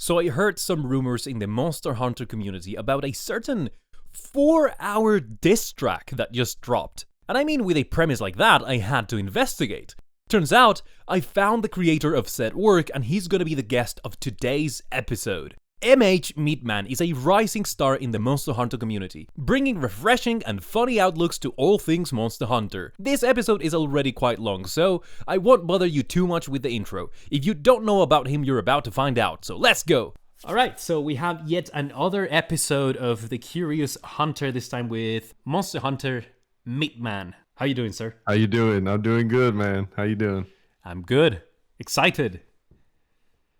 So I heard some rumors in the Monster Hunter community about a certain 4-hour diss track that just dropped. And I mean, with a premise like that, I had to investigate. Turns out, I found the creator of said work and he's gonna be the guest of today's episode. Meatman is a rising star in the Monster Hunter community, bringing refreshing and funny outlooks to all things Monster Hunter. This episode is already quite long, so I won't bother you too much with the intro. If you don't know about him, you're about to find out, so let's go! Alright, so we have yet another episode of The Curious Hunter, this time with Monster Hunter Meatman. How you doing, sir? How you doing? I'm doing good, man. How you doing? I'm good. Excited.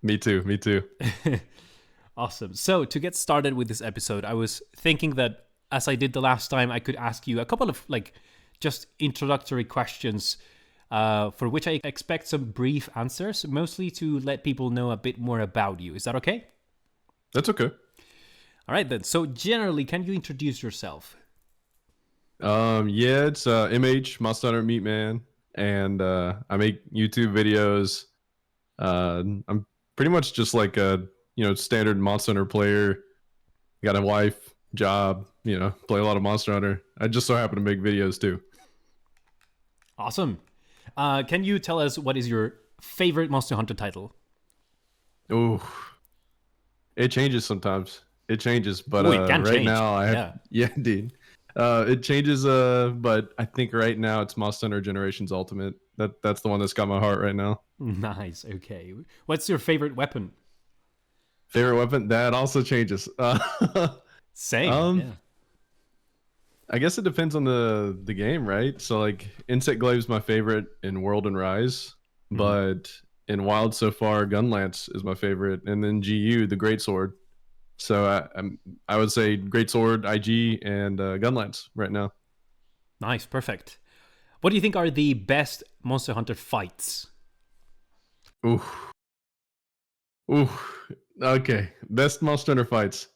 Me too. Awesome. So to get started with this episode, I was thinking that as I did the last time, I could ask you a couple of just introductory questions for which I expect some brief answers, mostly to let people know a bit more about you. Is that okay? That's okay. All right then. So generally, can you introduce yourself? Yeah, it's MH, Monster Hunter Meat Man, and I make YouTube videos. I'm pretty much just like a standard Monster Hunter player. Got a wife, job, play a lot of Monster Hunter. I just so happen to make videos too. Awesome. Can you tell us what is your favorite Monster Hunter title? Oh, it changes sometimes. It changes, but right change. Now I have, yeah, indeed. It changes, but I think right now it's Monster Hunter Generations Ultimate. That's the one that's got my heart right now. Nice. Okay. What's your favorite weapon? Favorite weapon? That also changes. Same. Yeah. I guess it depends on the game, right? So like Insect Glaive is my favorite in World and Rise, but in Wild so far, Gunlance is my favorite, and then GU, the Great Sword. So I would say Great Sword, IG, and Gunlance right now. Nice, perfect. What do you think are the best Monster Hunter fights? Ooh. Okay, best Monster Hunter fights.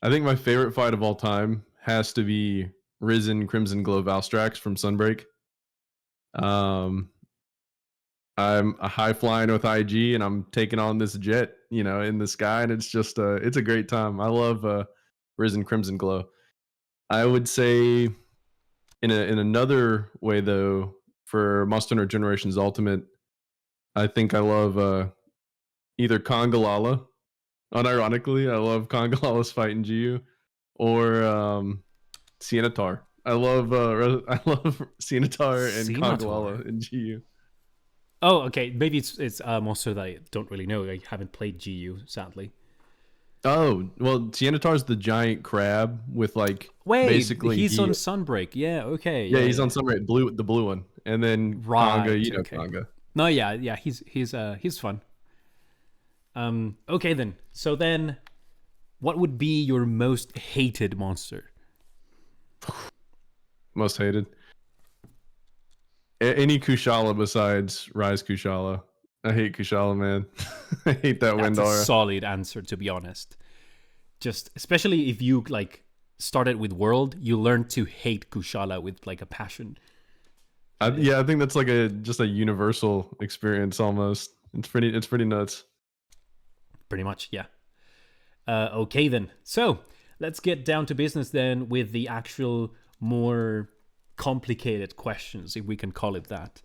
I think my favorite fight of all time has to be Risen Crimson Glow Valstrax from Sunbreak. I'm a high flying with IG, and I'm taking on this jet, in the sky, and it's just it's a great time. I love Risen Crimson Glow. I would say, in another way though, for Monster Hunter Generations Ultimate, I think I love either Kongalala. Unironically, I love Kongalala's fight in GU, or Siennatar. I love Siennatar and Kongalala in GU. Oh, okay. Maybe it's a monster that I don't really know. I haven't played GU, sadly. Oh, well, Siennatar's the giant crab with basically he's on Sunbreak. Yeah, okay. Yeah, he's on Sunbreak, the blue one. And then Konga, Konga. No, yeah, he's fun. Okay then. So then what would be your most hated monster? Most hated? Any Kushala besides Rise Kushala. I hate Kushala, man. I hate that wind aura. That's a solid answer, to be honest. Just especially if you started with World, you learn to hate Kushala with a passion. I think that's just a universal experience almost. It's pretty nuts. Pretty much, yeah. Okay then. So let's get down to business then with the actual more complicated questions, if we can call it that.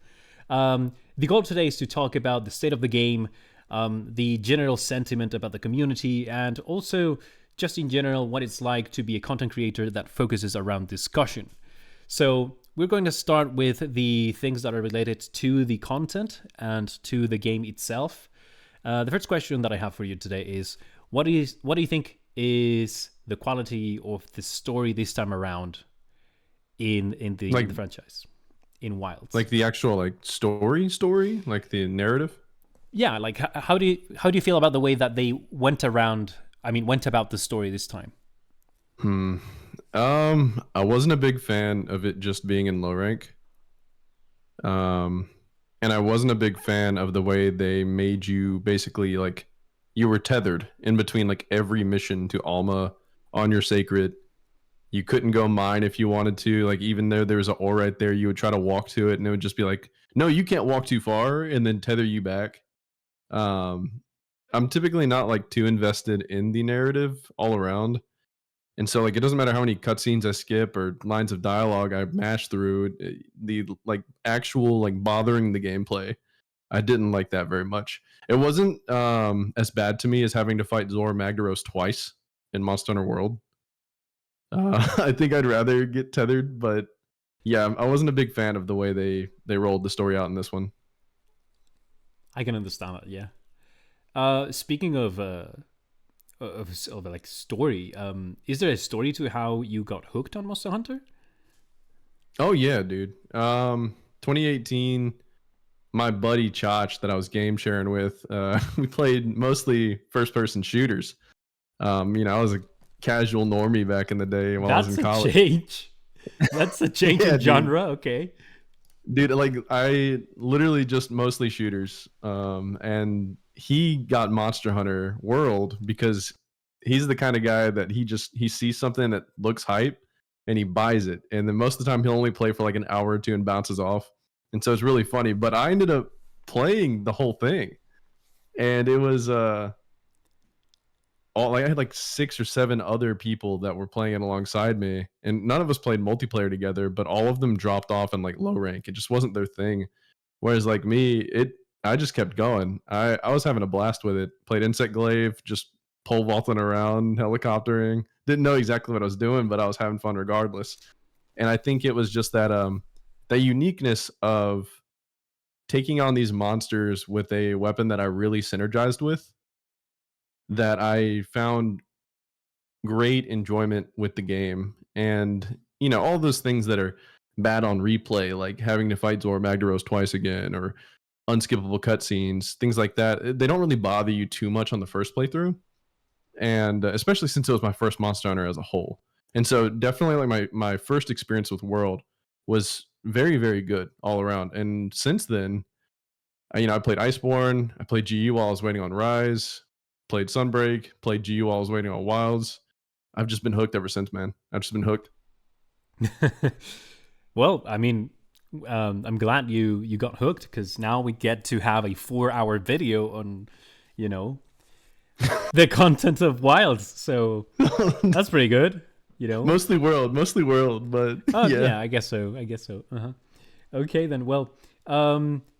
The goal today is to talk about the state of the game, the general sentiment about the community, and also just in general what it's like to be a content creator that focuses around discussion. So we're going to start with the things that are related to the content and to the game itself. The first question that I have for you today is, what do you think is the quality of the story this time around in the franchise, in Wilds? Like the actual story, like the narrative? Yeah, how do you feel about the way that they went about the story this time? I wasn't a big fan of it just being in low rank. And I wasn't a big fan of the way they made you basically you were tethered in between every mission to Alma on your sacred. You couldn't go mine if you wanted to. Even though there was an ore right there, you would try to walk to it, and it would just be no, you can't walk too far, and then tether you back. I'm typically not like too invested in the narrative all around. And so like it doesn't matter how many cutscenes I skip or lines of dialogue I mash through, the like actual like bothering the gameplay. I didn't like that very much. It wasn't as bad to me as having to fight Zor Magdaros twice in Monster Hunter World. I think I'd rather get tethered, but yeah, I wasn't a big fan of the way they rolled the story out in this one. I can understand that. Yeah. Speaking of like story, is there a story to how you got hooked on Monster Hunter? Oh yeah, dude. 2018, my buddy Chach that I was game sharing with, we played mostly first person shooters. I was a casual normie back in the day while I was in That's a college. change. That's a change Yeah, in dude. genre. Okay. Dude, like I literally just mostly shooters. And he got Monster Hunter World because he's the kind of guy that he sees something that looks hype and he buys it. And then most of the time he'll only play for like an hour or two and bounces off. And so it's really funny. But I ended up playing the whole thing. And it was all like I had like 6 or 7 other people that were playing it alongside me, and none of us played multiplayer together, but all of them dropped off in like low rank. It just wasn't their thing. Whereas like me, it I just kept going. I was having a blast with it. Played Insect Glaive, just pole vaulting around, helicoptering. Didn't know exactly what I was doing, but I was having fun regardless. And I think it was just that uniqueness of taking on these monsters with a weapon that I really synergized with that I found great enjoyment with the game. And, all those things that are bad on replay, like having to fight Zor Magdaros twice again or unskippable cutscenes, things like that, they don't really bother you too much on the first playthrough. And especially since it was my first Monster Hunter as a whole. And so definitely like my first experience with World was very, very good all around. And since then, I played Iceborne, I played GU while I was waiting on Rise, played Sunbreak, played GU while I was waiting on Wilds. I've just been hooked ever since, man. I've just been hooked. Well, I mean, I'm glad you got hooked because now we get to have a 4 hour video on, you know, the content of Wilds. So that's pretty good. You know. Mostly world, but Oh yeah. yeah, I guess so. I guess so. Uh-huh. Okay then. Well,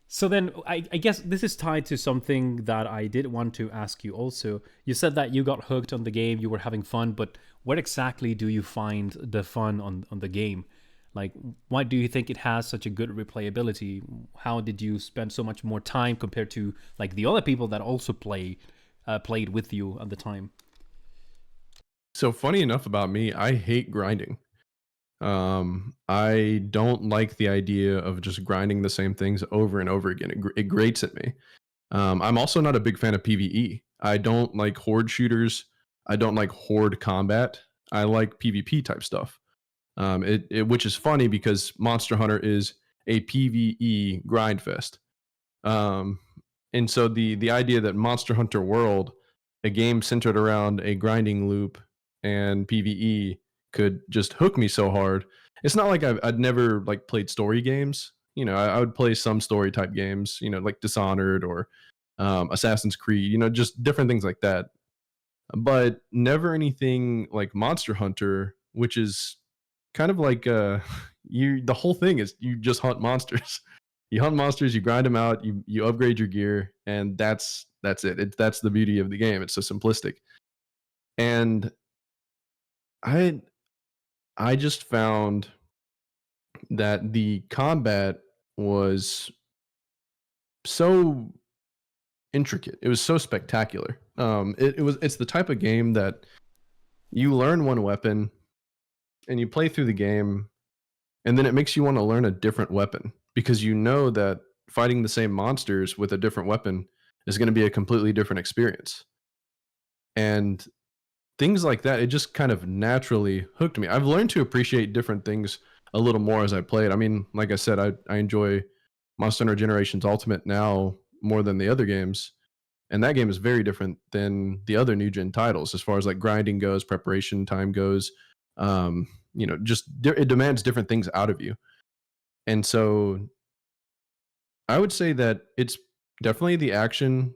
so then I guess this is tied to something that I did want to ask you also. You said that you got hooked on the game, you were having fun, but what exactly do you find the fun on the game? Like, why do you think it has such a good replayability? How did you spend so much more time compared to like the other people that also played with you at the time? So funny enough about me, I hate grinding. I don't like the idea of just grinding the same things over and over again. It grates at me. I'm also not a big fan of PvE. I don't like horde shooters. I don't like horde combat. I like PvP type stuff. Which is funny because Monster Hunter is a PvE grind fest. Um, and so the idea that Monster Hunter World, a game centered around a grinding loop and PvE, could just hook me so hard. It's not like I'd never like played story games. I would play some story type games. Like Dishonored or Assassin's Creed. Just different things like that. But never anything like Monster Hunter, which is kind of like you. The whole thing is you just hunt monsters. You hunt monsters, you grind them out, you upgrade your gear, and that's it. That's the beauty of the game. It's so simplistic. And I I just found that the combat was so intricate. It was so spectacular. It's the type of game that you learn one weapon and you play through the game, and then it makes you want to learn a different weapon because you know that fighting the same monsters with a different weapon is going to be a completely different experience. And things like that, it just kind of naturally hooked me. I've learned to appreciate different things a little more as I play it. I mean, like I said, I enjoy Monster Hunter Generations Ultimate now more than the other games. And that game is very different than the other new gen titles as far as like grinding goes, preparation time goes. It demands different things out of you. And so I would say that it's definitely the action.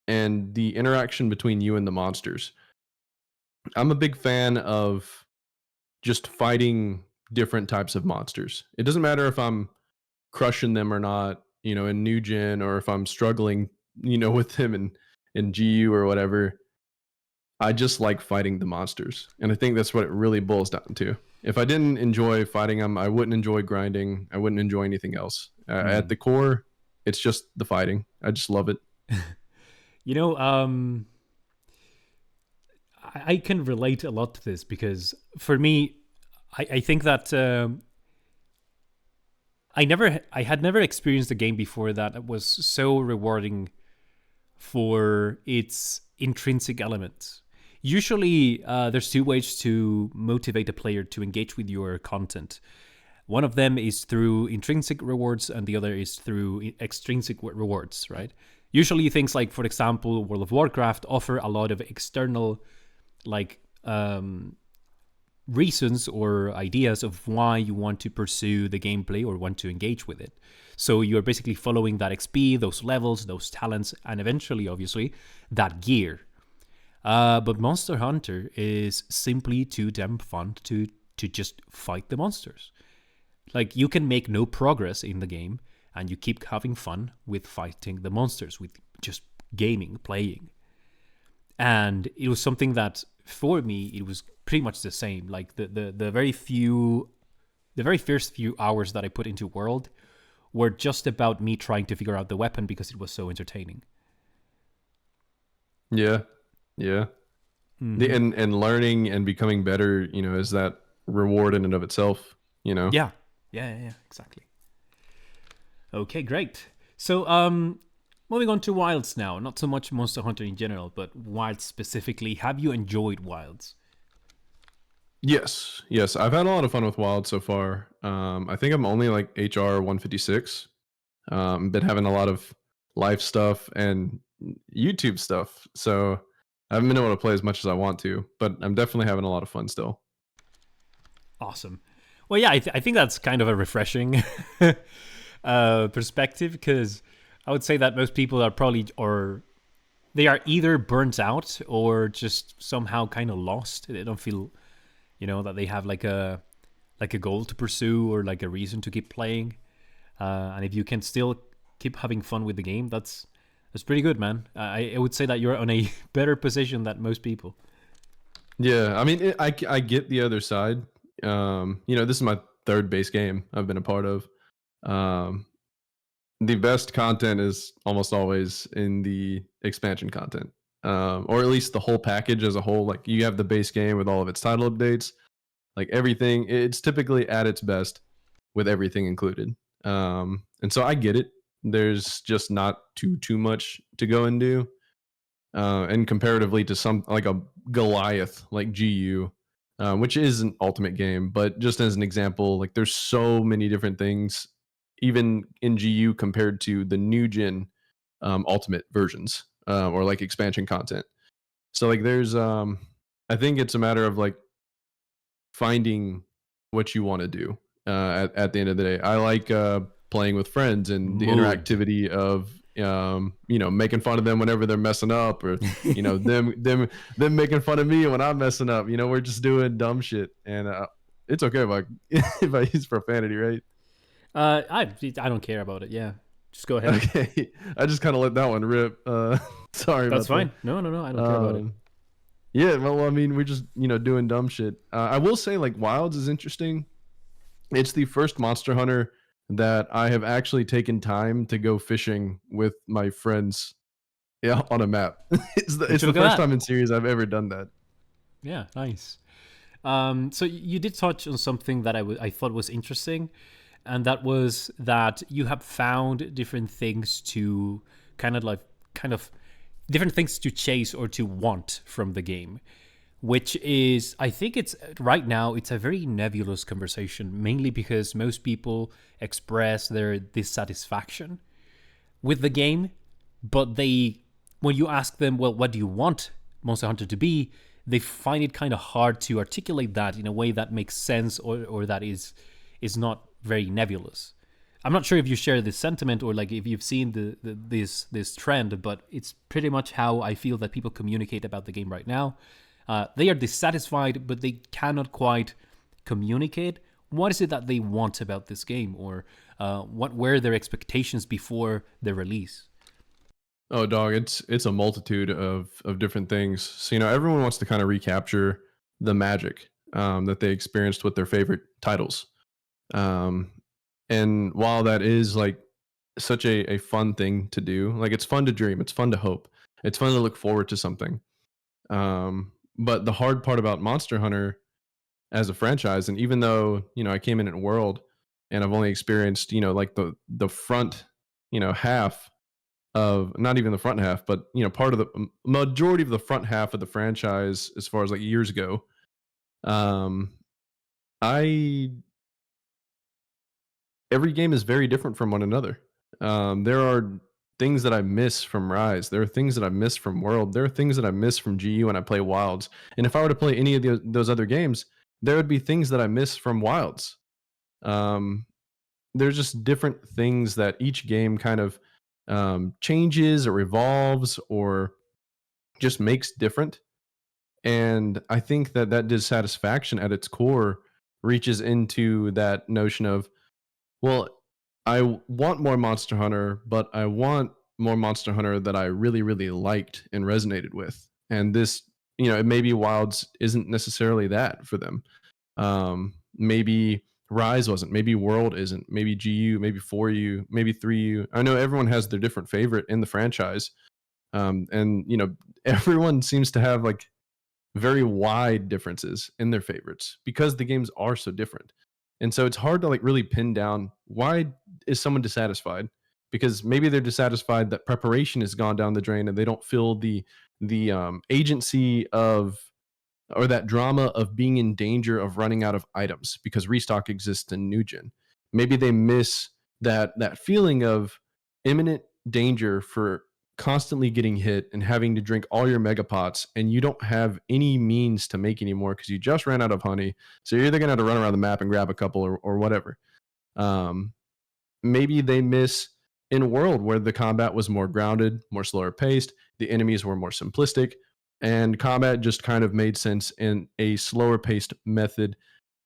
and the interaction between you and the monsters. I'm a big fan of just fighting different types of monsters. It doesn't matter if I'm crushing them or not, in new gen, or if I'm struggling, with them in GU or whatever. I just like fighting the monsters. And I think that's what it really boils down to. If I didn't enjoy fighting them, I wouldn't enjoy grinding. I wouldn't enjoy anything else. At the core, it's just the fighting. I just love it. You know, I can relate a lot to this because for me, I think that I had never experienced a game before that was so rewarding for its intrinsic elements. Usually, there's two ways to motivate a player to engage with your content. One of them is through intrinsic rewards, and the other is through extrinsic rewards, right? Usually, things like, for example, World of Warcraft offer a lot of external, like, reasons or ideas of why you want to pursue the gameplay or want to engage with it. So you're basically following that XP, those levels, those talents, and eventually, obviously, that gear. But Monster Hunter is simply too damn fun to just fight the monsters. Like, you can make no progress in the game, and you keep having fun with fighting the monsters, with just gaming, playing. And it was something that, for me, it was pretty much the same. Like, the very first few hours that I put into World were just about me trying to figure out the weapon because it was so entertaining. Yeah. Yeah. And learning and becoming better, is that reward in and of itself, Yeah, exactly. Okay, great. So, moving on to Wilds now. Not so much Monster Hunter in general, but Wilds specifically. Have you enjoyed Wilds? Yes. I've had a lot of fun with Wild so far. I think I'm only like HR 156. Been having a lot of live stuff and YouTube stuff. So I haven't been able to play as much as I want to, but I'm definitely having a lot of fun still. Awesome. Well, yeah, I think that's kind of a refreshing perspective, because I would say that most people are probably, or they are either burnt out or just somehow kind of lost. They don't feel, that they have like a goal to pursue or like a reason to keep playing. And if you can still keep having fun with the game, that's pretty good, man. I would say that you're on a better position than most people. Yeah, I mean, I get the other side. This is my third base game I've been a part of. The best content is almost always in the expansion content, or at least the whole package as a whole. Like, you have the base game with all of its title updates, like everything. It's typically at its best with everything included. And so I get it. There's just not too much to go and do. And comparatively to some like a Goliath like GU, which is an ultimate game, but just as an example, like there's so many different things, even in GU compared to the new gen ultimate versions, or like expansion content. So like there's I think it's a matter of like finding what you want to do at the end of the day. I like playing with friends and the Mood. interactivity of making fun of them whenever they're messing up, or them making fun of me when I'm messing up. We're just doing dumb shit, and it's okay if I if I use profanity, right? I don't care about it. Yeah, just go ahead. Okay, I just kind of let that one rip. Sorry That's about fine. that. No, I don't care about it. Yeah, well, I mean, we're just doing dumb shit. I will say, like, Wilds is interesting. It's the first Monster Hunter that I have actually taken time to go fishing with my friends, yeah, on a map. It's the Look at first that. time in series I've ever done that. Yeah, nice. So you did touch on something that I thought was interesting, and that was that you have found different things to kind of different things to chase or to want from the game, which is, I think it's right now, it's a very nebulous conversation, mainly because most people express their dissatisfaction with the game, but when you ask them, well, what do you want Monster Hunter to be, they find it kind of hard to articulate that in a way that makes sense, or that is not very nebulous. I'm not sure if you share this sentiment or like if you've seen this trend, but it's pretty much how I feel that people communicate about the game right now. They are dissatisfied, but they cannot quite communicate what is it that they want about this game, or what were their expectations before the release. Oh, dog, it's a multitude of different things. So everyone wants to kind of recapture the magic that they experienced with their favorite titles. Um, and while that is like such a fun thing to do, like it's fun to dream, it's fun to hope, it's fun to look forward to something. But the hard part about Monster Hunter as a franchise, and even though I came in at World and I've only experienced like the front half of, not even the front half, but part of the majority of the front half of the franchise as far as like years ago. um I Every game is very different from one another. There are things that I miss from Rise. There are things that I miss from World. There are things that I miss from GU when I play Wilds. And if I were to play any of those other games, there would be things that I miss from Wilds. Um, there's just different things that each game kind of changes or evolves or just makes different. And I think that dissatisfaction at its core reaches into that notion of, well, want more Monster Hunter, but I want more Monster Hunter that I really, really liked and resonated with. And this, maybe Wilds isn't necessarily that for them. Maybe Rise wasn't. Maybe World isn't. Maybe GU. Maybe 4U. Maybe 3U. I know everyone has their different favorite in the franchise, and everyone seems to have like very wide differences in their favorites because the games are so different. And so it's hard to like really pin down why is someone dissatisfied, because maybe they're dissatisfied that preparation has gone down the drain and they don't feel the agency of, or that drama of being in danger of running out of items because restock exists in new gen. Maybe they miss that feeling of imminent danger for constantly getting hit and having to drink all your mega pots, and you don't have any means to make any more because you just ran out of honey. So you're either gonna have to run around the map and grab a couple, or whatever. Um, Maybe they miss in a world where the combat was more grounded, more slower paced, the enemies were more simplistic, and combat just kind of made sense in a slower paced method.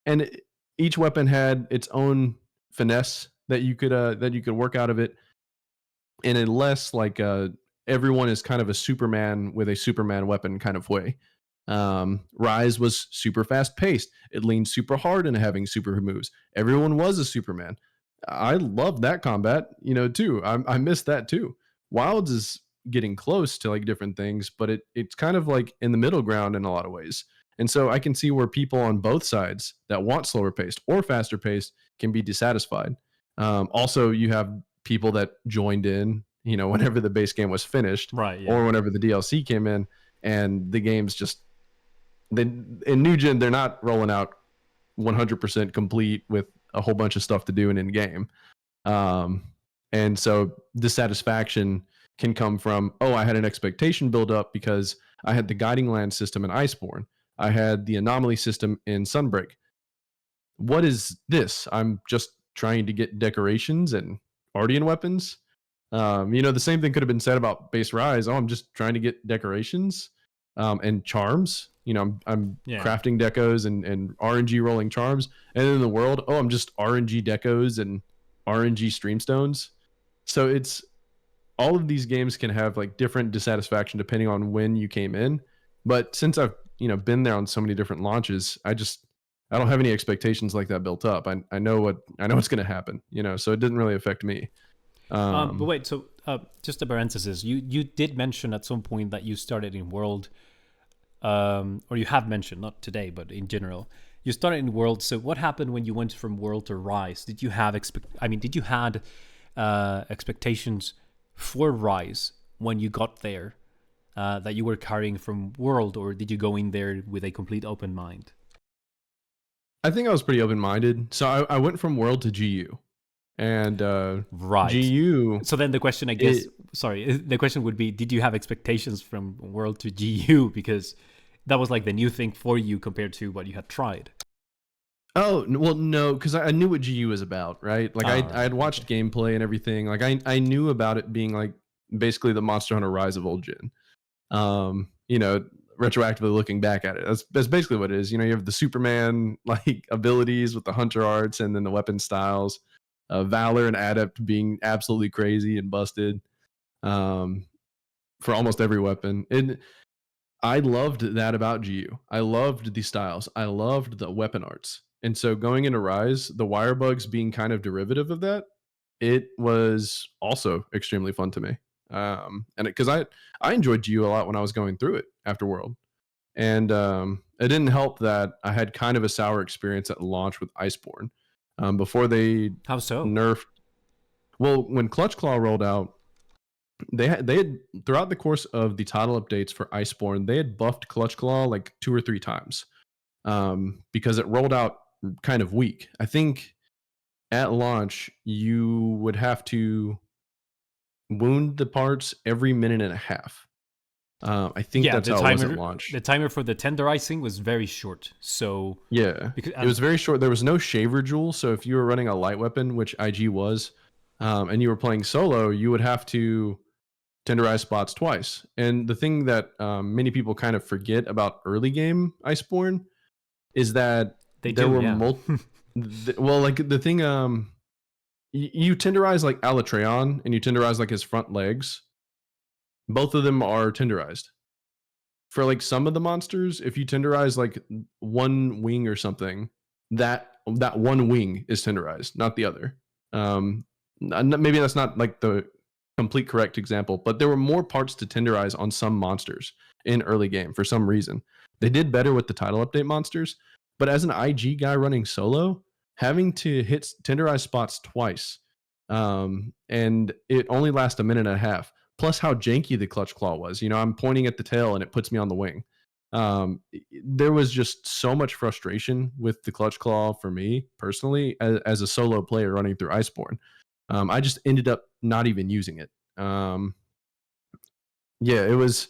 And each weapon had its own finesse that you could work out of it in a less like everyone is kind of a Superman with a Superman weapon kind of way. Rise was super fast paced. It leaned super hard into having super moves. Everyone was a Superman. I love that combat, too. I miss that too. Wilds is getting close to like different things, but it's kind of like in the middle ground in a lot of ways. And so I can see where people on both sides that want slower paced or faster paced can be dissatisfied. Also, you have people that joined in, whenever the base game was finished, Right. Yeah. or whenever the DLC came in, and the game's just, they, in new gen they're not rolling out 100% complete with a whole bunch of stuff to do in game. Um, and so dissatisfaction can come from, oh, I had an expectation build up because I had the guiding land system in Iceborne. I had the anomaly system in Sunbreak. What is this? I'm just trying to get decorations and Ardean weapons. The same thing could have been said about base Rise. Oh, I'm just trying to get decorations and charms. I'm Yeah. crafting decos and RNG rolling charms. And then in the world, oh, I'm just RNG decos and RNG streamstones. So it's, all of these games can have like different dissatisfaction depending on when you came in. But since I've been there on so many different launches, I don't have any expectations like that built up. I know what's going to happen. So it didn't really affect me. But wait, so just a parenthesis. You did mention at some point that you started in World, or you have mentioned, not today, but in general, you started in World. So what happened when you went from World to Rise? Did you have did you had expectations for Rise when you got there that you were carrying from World, or did you go in there with a complete open mind? I think I was pretty open minded. So I went from World to GU, and Right. GU. So then the question, I guess, sorry, the question would be, did you have expectations from World to GU? Because that was like the new thing for you compared to what you had tried. Oh, well, no, because I knew what GU was about, right? Like Oh, I right. had watched Okay. gameplay and everything. Like I knew about it being like basically the Monster Hunter Rise of old gen. You know, retroactively looking back at it, that's basically what it is. You know, you have the Superman like abilities with the hunter arts and then the weapon styles, Valor and Adept being absolutely crazy and busted um, for almost every weapon. And I loved that about GU. I loved the styles. I loved the weapon arts. And so going into Rise, the wire bugs being kind of derivative of that, it was also extremely fun to me. And because I enjoyed GU a lot when I was going through it after World, and it didn't help that I had kind of a sour experience at launch with Iceborne before they How so? nerfed. Well, when Clutch Claw rolled out, they had throughout the course of the title updates for Iceborne, they had buffed Clutch Claw like 2 or 3 times because it rolled out kind of weak. I think at launch you would have to wound the parts every minute and a half. I think Yeah, that's how it was at launch. the timer for the tenderizing was very short. So Yeah, because it was very short. There was no shaver jewel, so if you were running a light weapon, which IG was, and you were playing solo, you would have to tenderize spots twice. And the thing that many people kind of forget about early game Iceborne is that they there do, were yeah. well, like the thing, you tenderize like Alatreon and you tenderize like his front legs. Both of them are tenderized. For like some of the monsters, if you tenderize like one wing or something, that one wing is tenderized, not the other. Maybe that's not like the complete correct example, but there were more parts to tenderize on some monsters in early game for some reason. They did better with the title update monsters, but as an IG guy running solo, having to hit tenderize spots twice, and it only lasts a minute and a half. Plus, how janky the clutch claw was. You know, I'm pointing at the tail and it puts me on the wing. There was just so much frustration with the clutch claw for me personally as a solo player running through Iceborne. I just ended up not even using it. Yeah, it was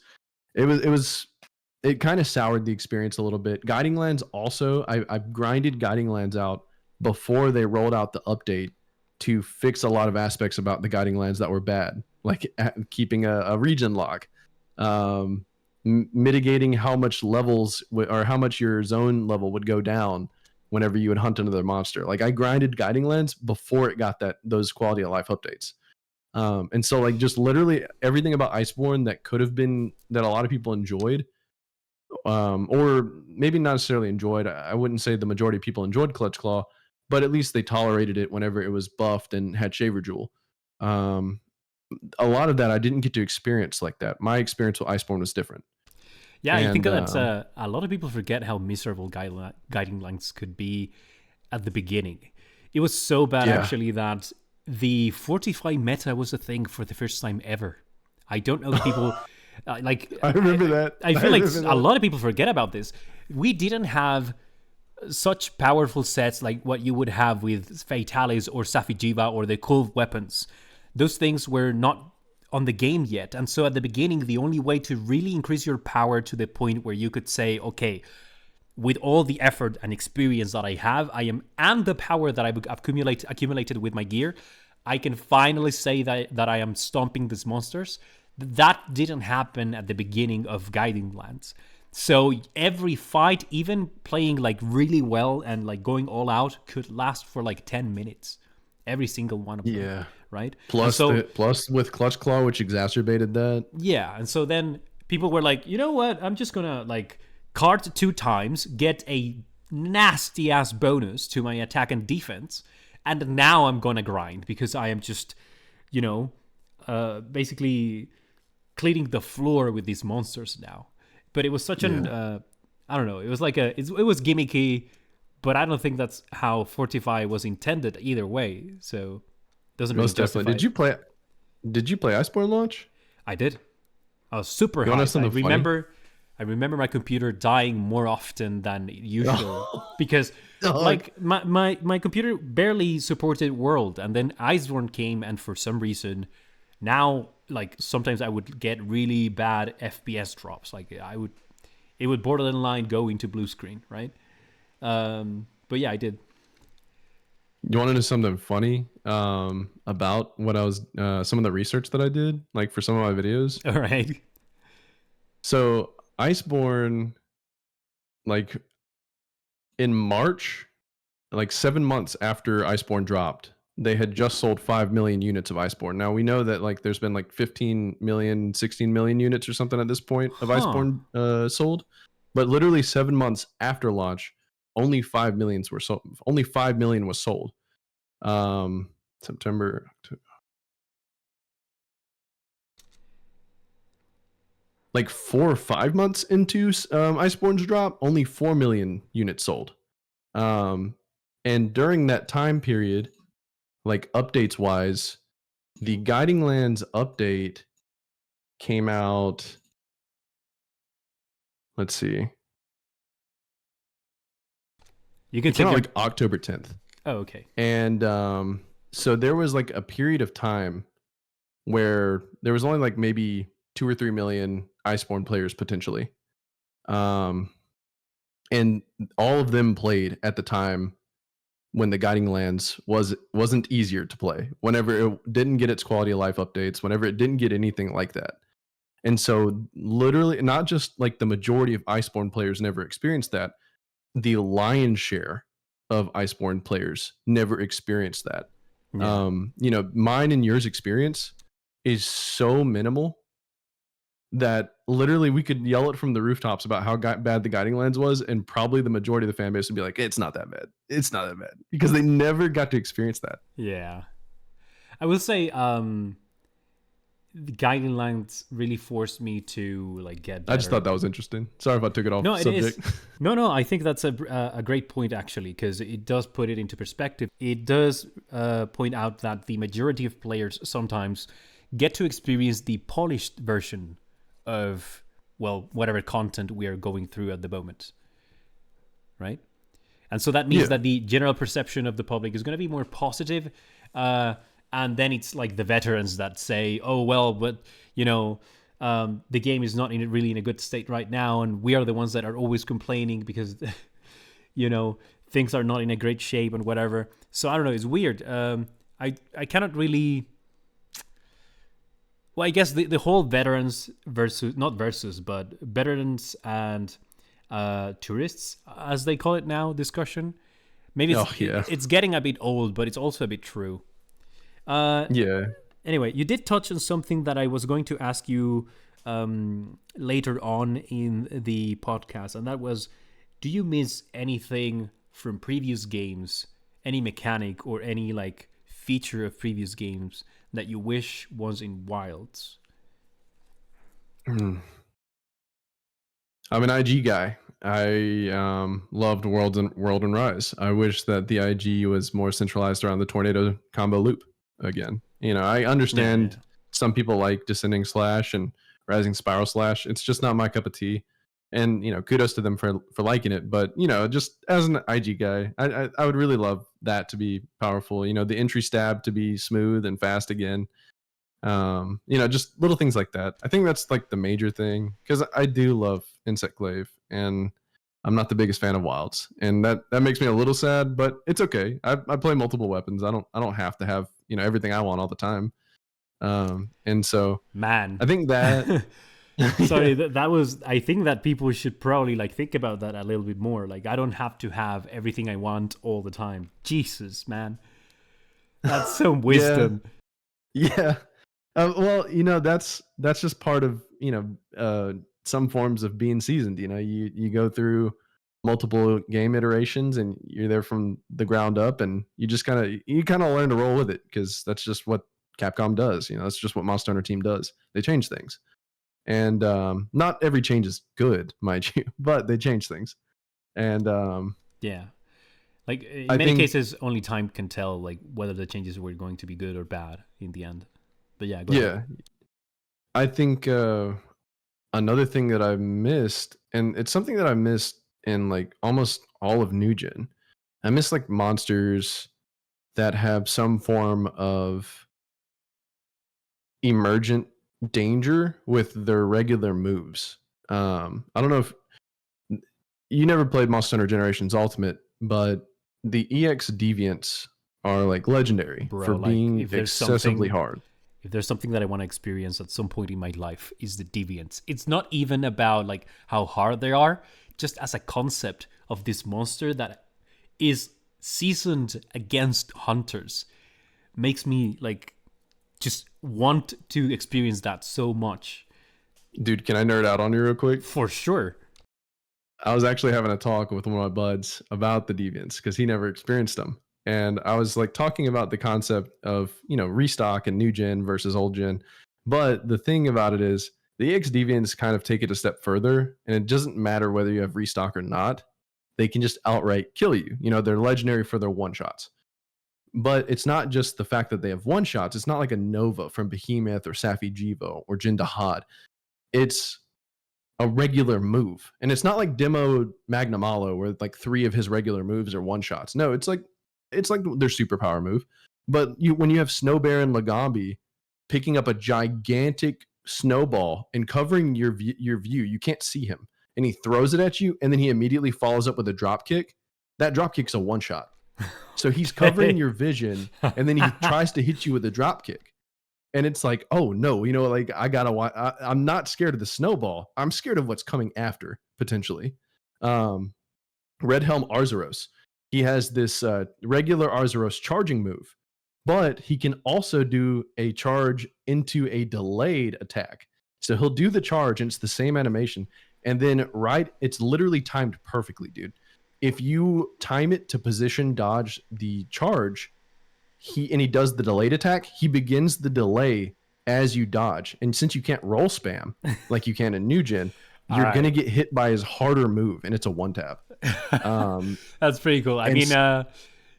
it kind of soured the experience a little bit. Guiding Lands also, I grinded Guiding Lands out before they rolled out the update to fix a lot of aspects about the Guiding Lands that were bad, like keeping a region lock, mitigating how much levels or how much your zone level would go down whenever you would hunt another monster. Like I grinded Guiding Lands before it got those quality of life updates. And so like just literally everything about Iceborne that could have been that a lot of people enjoyed, or maybe not necessarily enjoyed. I wouldn't say the majority of people enjoyed Clutch Claw, but at least they tolerated it whenever it was buffed and had Shaver Jewel. Um, a lot of that I didn't get to experience like that. My experience with Iceborne was different. Yeah, I think And that a lot of people forget how miserable guiding lines could be at the beginning. It was so bad, yeah, actually, that the Fortify meta was a thing for the first time ever. I don't know if people like. I remember that. I I feel like remember a that. lot of people forget about this. We didn't have such powerful sets like what you would have with Fatalis or Safijiva or the cool weapons. Those things were not on the game yet. And so at the beginning, the only way to really increase your power to the point where you could say, okay, with all the effort and experience that I am, and the power that I've accumulated with my gear, I can finally say that I am stomping these monsters. That didn't happen at the beginning of Guiding Lands. So every fight, even playing like really well and like going all out, could last for like 10 minutes. Every single one of them, Yeah. right? And Plus so, plus with Clutch Claw, which exacerbated that. yeah. And so then people were like, you know what? I'm just going to like card 2 times, get a nasty ass bonus to my attack and defense. And now I'm going to grind because I am just, you know, basically cleaning the floor with these monsters now. But it was such an Yeah. I don't know. It was like it was gimmicky, but I don't think that's how Fortify was intended either way. So doesn't really Most definitely. justify Did it. you play Iceborne launch? I did. I was super You want to know hyped. something funny? I remember my computer dying more often than usual because Dog. like my computer barely supported World, and then Iceborne came, and for some reason now like sometimes I would get really bad FPS drops. Like it would borderline go into blue screen, right? But But yeah, I did. You want to know something funny about what I was some of the research that I did, like for some of my videos? All right. So Iceborne, like in March, like 7 months after Iceborne dropped, they had just sold 5 million units of Iceborne. Now we know that like there's been like 15 million, 16 million units or something at this point of Huh. Iceborne sold, but literally 7 months after launch, only 5 millions were sold. Only 5 million was sold. Um, September, like 4 or 5 months into Iceborne's drop, only 4 million units sold. Um, and during that time period, like updates wise, the Guiding Lands update came out. Let's see, You can it came take out your. like October 10th, Oh, okay. and so there was like a period of time where there was only like maybe 2 or 3 million Iceborne players potentially, um, and all of them played at the time when the Guiding Lands wasn't easier to play. Whenever it didn't get its quality of life updates, whenever it didn't get anything like that. And so literally not just like the majority of Iceborne players never experienced that, the lion's share of Iceborne players never experienced that. Yeah. Mine and yours experience is so minimal that literally we could yell it from the rooftops about how bad the Guiding Lands was, and probably the majority of the fan base would be like, "It's not that bad. It's not that bad," because they never got to experience that. Yeah. I will say, the guiding lines really forced me to like get I just better. thought that was interesting. Sorry if I took it off No, it is. subject. No. I think that's a great point actually, because it does put it into perspective. It does point out that the majority of players sometimes get to experience the polished version of, well, whatever content we are going through at the moment, right? And so that means Yeah. that the general perception of the public is going to be more positive. And then it's like the veterans that say, "Oh well, but the game is not really in a good state right now, and we are the ones that are always complaining because things are not in a great shape and whatever." So I don't know. It's weird. I cannot really. Well, I guess the whole veterans versus, not versus, but veterans and tourists, as they call it now, discussion. Maybe Oh yeah. it's getting a bit old, but it's also a bit true. Yeah. Anyway, you did touch on something that I was going to ask you later on in the podcast, and that was, do you miss anything from previous games, any mechanic or any like feature of previous games that you wish was in Wilds? I'm an IG guy. I loved World and Rise. I wish that the IG was more centralized around the tornado combo loop again. I Yeah. understand some people like Descending Slash and Rising Spiral Slash. It's just not my cup of tea. And kudos to them for liking it. But just as an IG guy, I would really love that to be powerful. The entry stab to be smooth and fast again. Just little things like that. I think that's like the major thing, because I do love Insect Glaive, and I'm not the biggest fan of Wilds, and that makes me a little sad, but it's okay. I play multiple weapons. I don't have to have everything I want all the time. And so Man. I think that Sorry, yeah, that was. I think that people should probably like think about that a little bit more. Like, I don't have to have everything I want all the time. Jesus, man, that's some yeah, wisdom. yeah. Well, that's just part of some forms of being seasoned. You go through multiple game iterations, and you're there from the ground up, and you kind of learn to roll with it, because that's just what Capcom does. That's just what Monster Hunter Team does. They change things, and not every change is good, mind you, but they change things, and Yeah, like in I many think cases, only time can tell like whether the changes were going to be good or bad in the end. But yeah, go ahead. yeah, I think another thing that I missed, and it's something that I missed in like almost all of New Gen. I miss like monsters that have some form of emergent danger with their regular moves. I don't know if you never played Monster Hunter Generations Ultimate, but the EX deviants are like legendary for Bro, like being excessively hard. if there's something that I want to experience at some point in my life is the deviants. It's not even about like how hard they are, just as a concept of this monster that is seasoned against hunters makes me like just want to experience that so much. Dude, can I nerd out on you real quick? For sure. I was actually having a talk with one of my buds about the deviants because he never experienced them. And I was like talking about the concept of, restock and new gen versus old gen. But the thing about it is the EX deviants kind of take it a step further, and it doesn't matter whether you have restock or not. They can just outright kill you. They're legendary for their one shots. But it's not just the fact that they have one shots. It's not like a Nova from Behemoth or Safi Jivo or Jin Dahad. It's a regular move. And it's not like Demo Magnamalo where like 3 of his regular moves are one shots. No, it's like their superpower move. But when you have Snow Baron Lagambi picking up a gigantic snowball and covering your view, you can't see him. And he throws it at you, and then he immediately follows up with a drop kick. That drop kick's a one shot. So he's covering your vision, and then he tries to hit you with a drop kick. And it's like, oh no, like I'm not scared of the snowball. I'm scared of what's coming after, potentially. Red Helm Arzuros. He has this regular Arzuros charging move, but he can also do a charge into a delayed attack. So he'll do the charge, and it's the same animation. And then it's literally timed perfectly, dude. If you time it to position dodge the charge, he does the delayed attack, he begins the delay as you dodge. And since you can't roll spam like you can in New Gen, you're going to get hit by his harder move, and it's a one tap. That's pretty cool. I mean,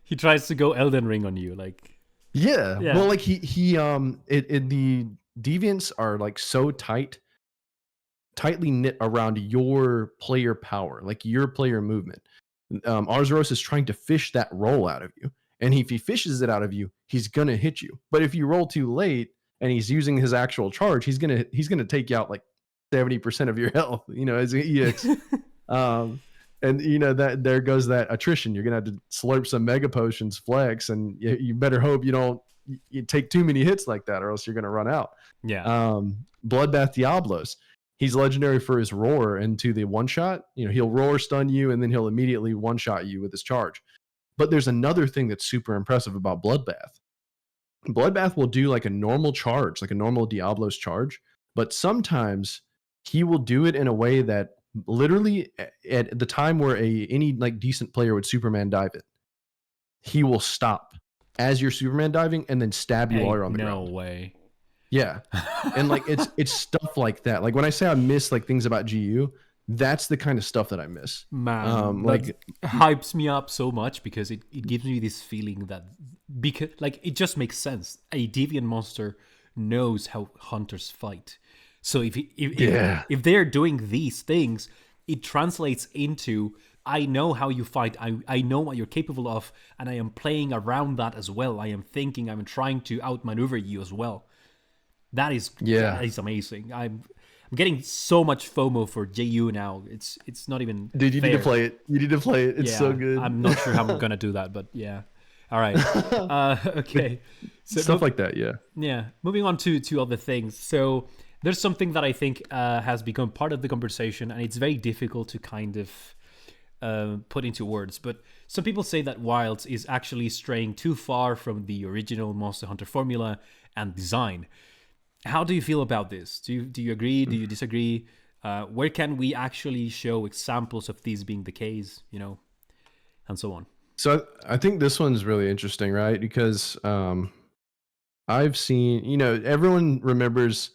he tries to go Elden Ring on you, like. Yeah. Well, like the deviants are like so tightly knit around your player power, like your player movement. Arzuros is trying to fish that roll out of you. And if he fishes it out of you, he's going to hit you. But if you roll too late and he's using his actual charge, he's going to take you out like 70% of your health, as an EX. And that there goes that attrition. You're going to have to slurp some mega potions, flex, and you better hope you take too many hits like that, or else you're going to run out. Yeah. Bloodbath Diablos. He's legendary for his roar into the one shot. He'll roar stun you, and then he'll immediately one shot you with his charge. But there's another thing that's super impressive about Bloodbath. Bloodbath will do like a normal charge, like a normal Diablos charge, but sometimes he will do it in a way that literally at the time where any like decent player would Superman dive it, he will stop as you're Superman diving and then stab you while you're on the ground. No way. Yeah. And like it's stuff like that. Like when I say I miss like things about GU, that's the kind of stuff that I miss. Man, like hypes me up so much because it gives me this feeling that because like it just makes sense. A deviant monster knows how hunters fight. So if they're doing these things, it translates into I know how you fight. I know what you're capable of, and I am playing around that as well. I am thinking, I'm trying to outmaneuver you as well. That is amazing. I'm getting so much FOMO for JU now. It's not even Dude, you fair. need to play it. You need to play it. It's so good. I'm not sure how I'm gonna do that, but yeah. All right. Okay. So stuff like that, yeah. Yeah. Moving on to other things. So there's something that I think has become part of the conversation, and it's very difficult to kind of put into words. But some people say that Wilds is actually straying too far from the original Monster Hunter formula and design. How do you feel about this? Do you agree? Do you disagree? Where can we actually show examples of these being the case, and so on? So I think this one's really interesting, right? Because I've seen, everyone remembers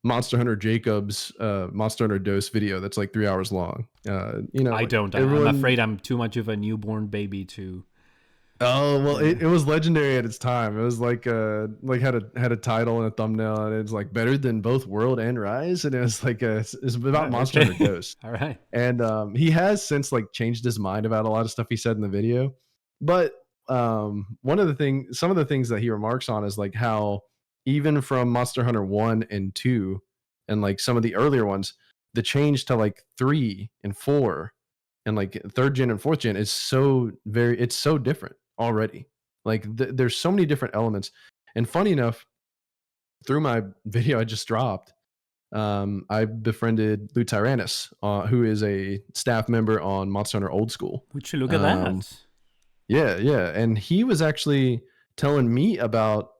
Monster Hunter Jacob's Monster Hunter Dose video that's like 3 hours long. I don't. I'm afraid I'm too much of a newborn baby to. Oh well, it was legendary at its time. It was like had a title and a thumbnail, and it's like better than both World and Rise, and it was like it's about Monster Hunter Dose. All right, and he has since like changed his mind about a lot of stuff he said in the video, but some of the things that he remarks on is like how even from Monster Hunter 1 and 2 and like some of the earlier ones, the change to like 3 and 4 and like third gen and fourth gen is it's so different already. Like there's so many different elements. And funny enough, through my video I just dropped, I befriended Lou Tyrannus, who is a staff member on Monster Hunter Old School. Would you look at Um, that? yeah, and he was actually telling me about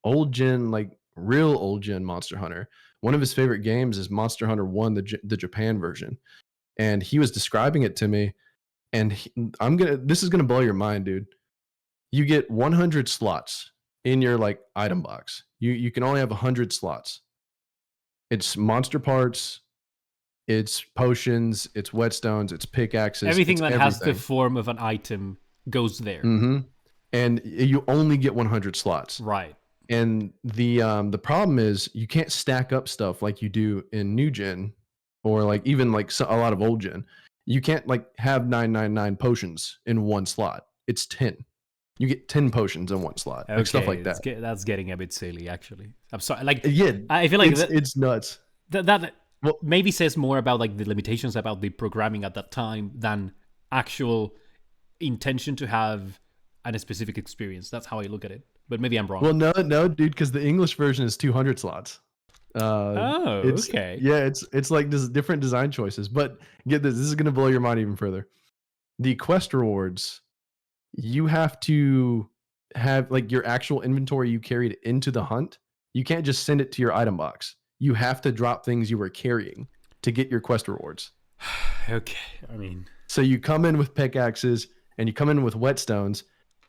old gen, like real old gen Monster Hunter. One of his favorite games is Monster Hunter 1, the Japan version. And he was describing it to me, and this is gonna blow your mind, dude. You get 100 slots in your like item box. You can only have 100 slots. It's monster parts, it's potions, it's whetstones, it's pickaxes, Everything it's that has the everything. form of an item goes there. Mm-hmm. And you only get 100 slots. Right. And the problem is you can't stack up stuff like you do in new gen, or like even like a lot of old gen. You can't like have 999 potions in one slot. It's 10. You get 10 potions in one slot, like stuff Okay, like that. that's getting a bit silly, actually. I'm sorry. Like, Yeah, I feel like it's nuts. that Well, maybe says more about like the limitations about the programming at that time than actual intention to have a specific experience. That's how I look at it. But maybe I'm wrong. well, no, dude, because the English version is 200 slots. Oh, It's okay. yeah, it's like this different design choices. But get this is gonna blow your mind even further. The quest rewards, you have to have like your actual inventory you carried into the hunt. You can't just send it to your item box. You have to drop things you were carrying to get your quest rewards. Okay, I mean, So you come in with pickaxes and you come in with whetstones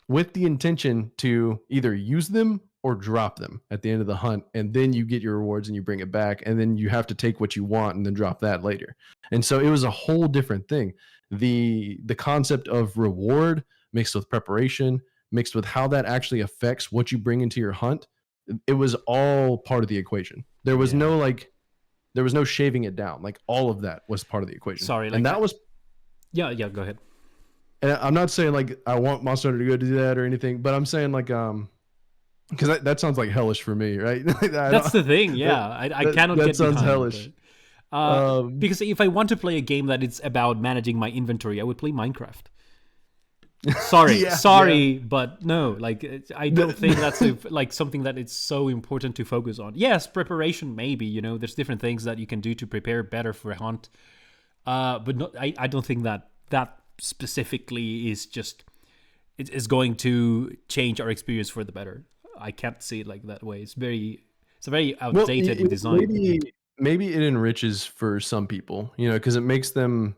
with the intention to either use them or drop them at the end of the hunt, and then you get your rewards and you bring it back, and then you have to take what you want and then drop that later. And so it was a whole different thing. The concept of reward mixed with preparation, mixed with how that actually affects what you bring into your hunt, it was all part of the equation. There was yeah. no shaving it down. Like all of that was part of the equation. Sorry, And like, that was yeah, go ahead. and I'm not saying like I want Monster Hunter to go do that or anything, but I'm saying like because that sounds like hellish for me, right? That's the thing, yeah. I cannot that get sounds behind hellish. it. Because if I want to play a game that it's about managing my inventory, I would play Minecraft. Sorry, but no, like I don't think that's like something that it's so important to focus on. Yes, preparation maybe, there's different things that you can do to prepare better for a hunt. But not, I don't think that specifically is just is going to change our experience for the better. I can't see it like that way. It's a very outdated design. Maybe it enriches for some people, because it makes them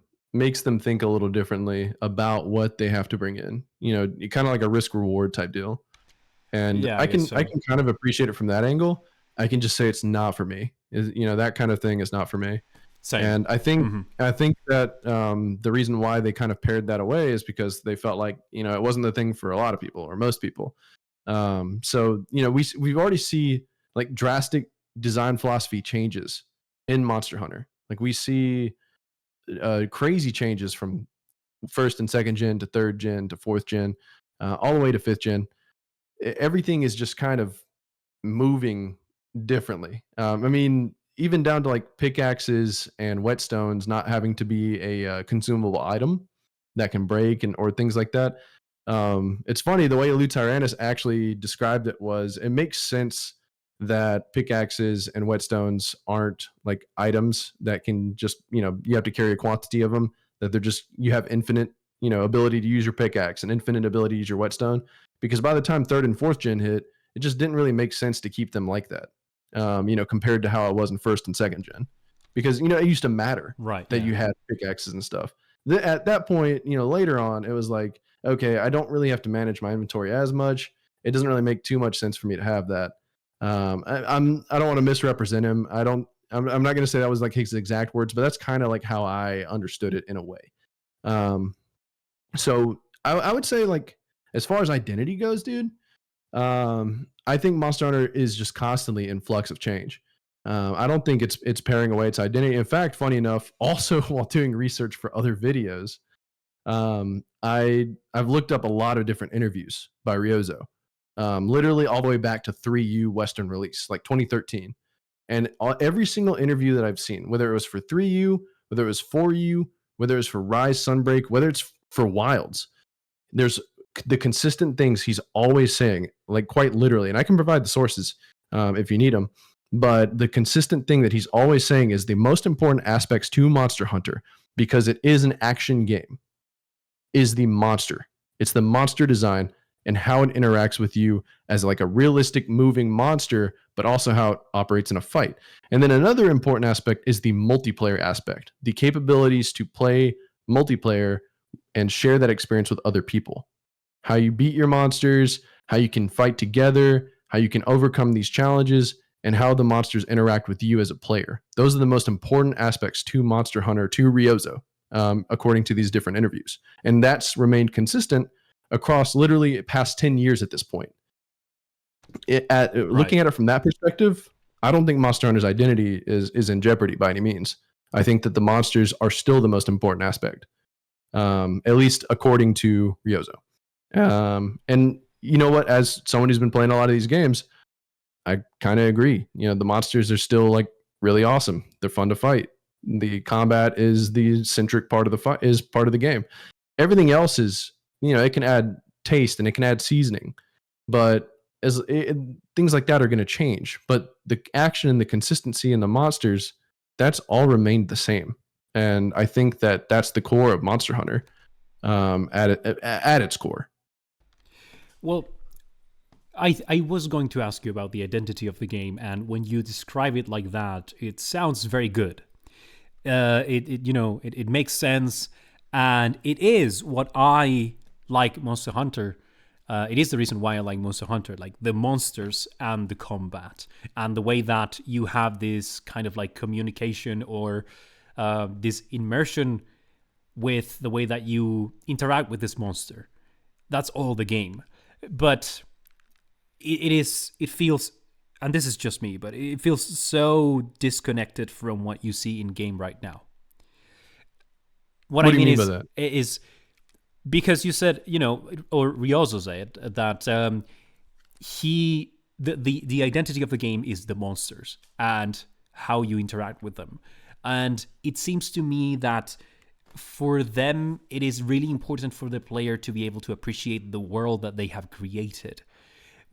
think a little differently about what they have to bring in. Kind of like a risk reward type deal. And Yeah, I I guess can so. I can kind of appreciate it from that angle. I can just say it's not for me. That kind of thing is not for me. Same. And I think that the reason why they kind of pared that away is because they felt like it wasn't the thing for a lot of people or most people. So we've already see like drastic design philosophy changes in Monster Hunter. Like we see crazy changes from first and second gen to third gen to fourth gen, all the way to fifth gen. Everything is just kind of moving differently. I mean, even down to like pickaxes and whetstones not having to be a consumable item that can break or things like that. It's funny the way Lou Tyrannus actually described it was it makes sense that pickaxes and whetstones aren't like items that can just you have to carry a quantity of them, that they're just you have infinite ability to use your pickaxe and infinite ability to use your whetstone, because by the time third and fourth gen hit, it just didn't really make sense to keep them like that, compared to how it was in first and second gen, because it used to matter Right. that Yeah. you had pickaxes and stuff. At that point, later on, it was like, okay, I don't really have to manage my inventory as much. It doesn't really make too much sense for me to have that. I don't want to misrepresent him. I'm not going to say that was like his exact words, but that's kind of like how I understood it in a way. So I would say, like, as far as identity goes, dude, I think Monster Hunter is just constantly in flux of change. I don't think it's paring away its identity. In fact, funny enough, also while doing research for other videos, I've looked up a lot of different interviews by Ryozo, literally all the way back to 3U Western release, like 2013. And every single interview that I've seen, whether it was for 3U, whether it was 4U, whether it's for Rise, Sunbreak, whether it's for Wilds, there's the consistent things he's always saying, like quite literally, and I can provide the sources if you need them. But the consistent thing that he's always saying is the most important aspects to Monster Hunter, because it is an action game, is the monster. It's the monster design and how it interacts with you as like a realistic moving monster, but also how it operates in a fight. And then another important aspect is the multiplayer aspect, the capabilities to play multiplayer and share that experience with other people. How you beat your monsters, how you can fight together, how you can overcome these challenges, and how the monsters interact with you as a player. Those are the most important aspects to Monster Hunter, to Ryozo, according to these different interviews. And that's remained consistent across literally past 10 years at this point. Looking at it from that perspective, I don't think Monster Hunter's identity is in jeopardy by any means. I think that the monsters are still the most important aspect, at least according to Ryozo. And you know what? As someone who's been playing a lot of these games, I kind of agree. You know, the monsters are still like really awesome. They're fun to fight. The combat is the centric part of the fight, is part of the game. Everything else is, you know, it can add taste and it can add seasoning, but things like that are going to change. But the action and the consistency in the monsters, that's all remained the same. And I think that that's the core of Monster Hunter, at its core. Well, I was going to ask you about the identity of the game, and when you describe it like that, it sounds very good. It makes sense, and it is what I like Monster Hunter. It is the reason why I like Monster Hunter, like the monsters and the combat, and the way that you have this kind of like communication or this immersion with the way that you interact with this monster. That's all the game. But it feels, and this is just me, but it feels so disconnected from what you see in game right now. What I do you mean mean by that? is because you said, or Ryozo said that the identity of the game is the monsters and how you interact with them. And it seems to me that for them, it is really important for the player to be able to appreciate the world that they have created.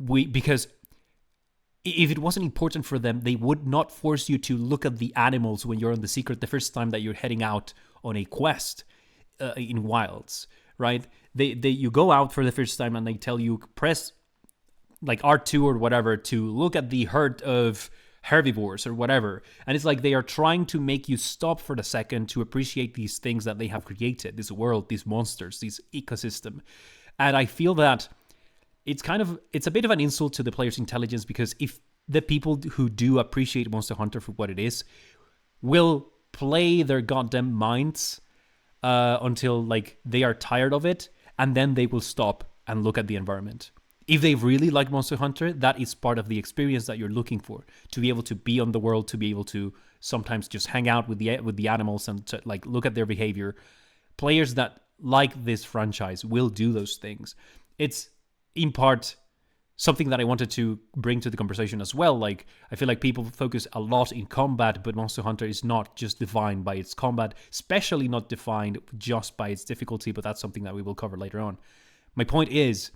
Because if it wasn't important for them, they would not force you to look at the animals when you're on the secret the first time that you're heading out on a quest in Wilds, right? You go out for the first time and they tell you press like R2 or whatever to look at the herd of herbivores or whatever. And it's like they are trying to make you stop for a second to appreciate these things that they have created, this world, these monsters, this ecosystem. And I feel that it's a bit of an insult to the player's intelligence, because if the people who do appreciate Monster Hunter for what it is will play their goddamn minds until like they are tired of it, and then they will stop and look at the environment. If they really like Monster Hunter, that is part of the experience that you're looking for, to be able to be on the world, to be able to sometimes just hang out with the animals and to, like, look at their behavior. Players that like this franchise will do those things. It's in part something that I wanted to bring to the conversation as well. Like, I feel like people focus a lot in combat, but Monster Hunter is not just defined by its combat, especially not defined just by its difficulty, but that's something that we will cover later on. My point is,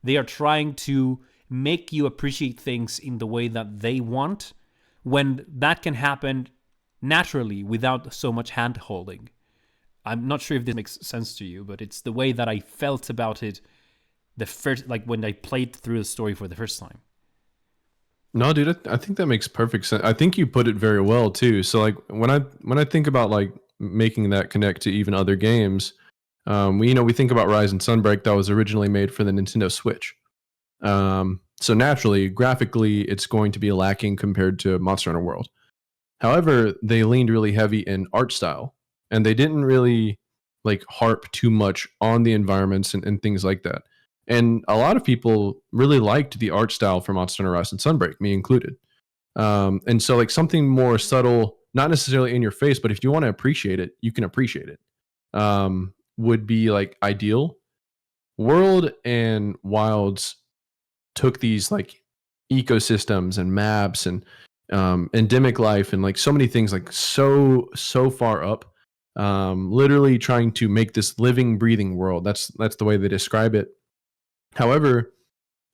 they are trying to make you appreciate things in the way that they want, when that can happen naturally without so much hand-holding. I'm not sure if this makes sense to you, but it's the way that I felt about it the first, like when I played through the story for the first time. No, dude, I think that makes perfect sense. I think you put it very well too. So like when I think about like making that connect to even other games, we think about Rise and Sunbreak that was originally made for the Nintendo Switch. So naturally, graphically, it's going to be lacking compared to Monster Hunter World. However, they leaned really heavy in art style, and they didn't really like harp too much on the environments and things like that. And a lot of people really liked the art style for Monster Hunter Rise and Sunbreak, me included. And so like something more subtle, not necessarily in your face, but if you want to appreciate it, you can appreciate it. Would be like ideal. World and Wilds took these like ecosystems and maps and endemic life and like so many things like so far up literally trying to make this living, breathing world. That's the way they describe it. However,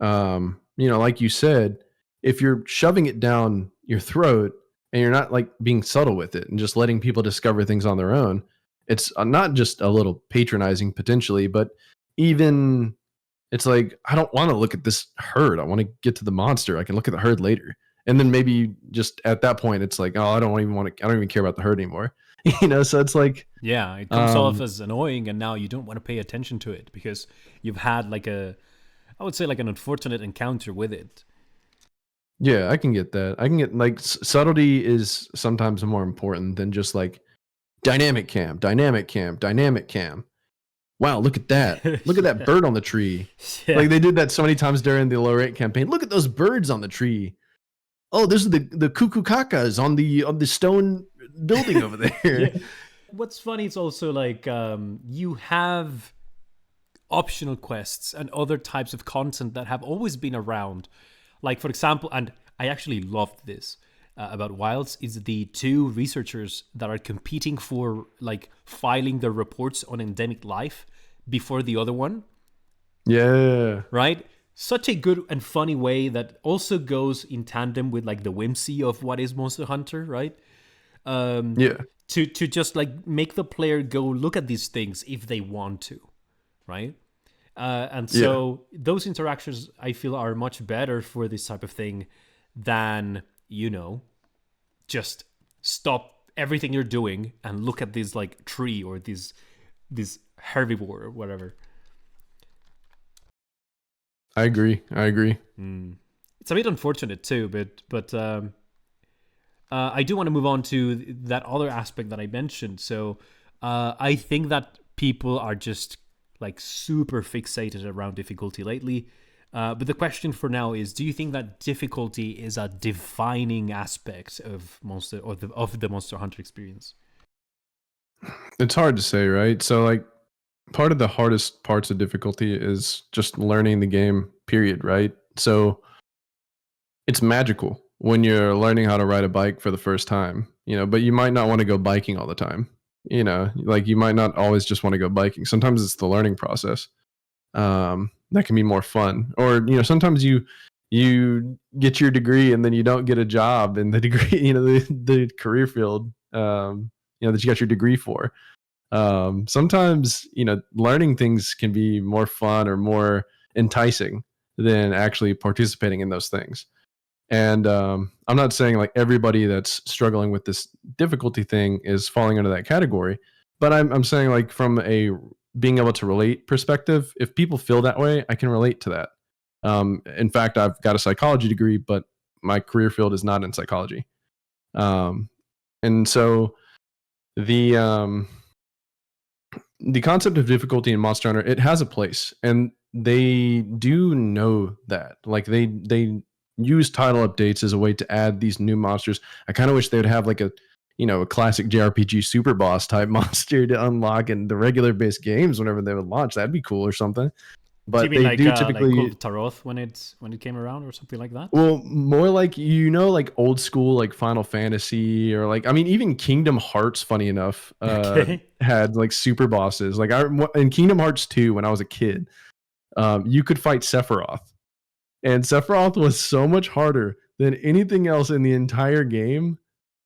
like you said, if you're shoving it down your throat and you're not like being subtle with it and just letting people discover things on their own, it's not just a little patronizing potentially, but even it's like, I don't want to look at this herd. I want to get to the monster. I can look at the herd later. And then maybe just at that point, it's like, oh, I don't even care about the herd anymore. So it's like, Yeah, it comes off as annoying, and now you don't want to pay attention to it because you've had I would say like an unfortunate encounter with it. yeah, I can get that. I can get like subtlety is sometimes more important than just like dynamic cam, dynamic cam, dynamic cam. Wow, look at that. Look at that bird on the tree. Yeah. Like they did that so many times during the low rate campaign. Look at those birds on the tree. Oh, this is the cuckoo kakas on the stone building over there. Yeah. What's funny is also like you have optional quests and other types of content that have always been around. Like, for example, and I actually loved this about Wilds, is the two researchers that are competing for like filing their reports on endemic life before the other one. Yeah. Right? Such a good and funny way that also goes in tandem with like the whimsy of what is Monster Hunter, right? Yeah. To just like make the player go look at these things if they want to, right? And so those interactions I feel are much better for this type of thing than, just stop everything you're doing and look at this like tree or this herbivore or whatever. I agree. It's a bit unfortunate too, but I do want to move on to that other aspect that I mentioned. So I think that people are just like super fixated around difficulty lately. But the question for now is: do you think that difficulty is a defining aspect of the Monster Hunter experience? It's hard to say, right? So like part of the hardest parts of difficulty is just learning the game, period, right? So it's magical when you're learning how to ride a bike for the first time, but you might not want to go biking all the time. Like you might not always just want to go biking. Sometimes it's the learning process. That can be more fun. Or, sometimes you get your degree and then you don't get a job in the degree, the career field, that you got your degree for. Sometimes, learning things can be more fun or more enticing than actually participating in those things. And I'm not saying like everybody that's struggling with this difficulty thing is falling under that category, but I'm saying like from a being able to relate perspective, if people feel that way, I can relate to that. In fact, I've got a psychology degree, but my career field is not in psychology. And so the concept of difficulty in Monster Hunter, it has a place, and they do know that. Like they use title updates as a way to add these new monsters. I kind of wish they would have like a classic JRPG super boss type monster to unlock in the regular based games whenever they would launch. That'd be cool or something. Do you But mean they like do typically like Taroth when it came around or something like that? well, more like like old school like Final Fantasy or like even Kingdom Hearts. Funny enough, Okay. had like super bosses. Like in Kingdom Hearts 2 when I was a kid, you could fight Sephiroth, and Sephiroth was so much harder than anything else in the entire game.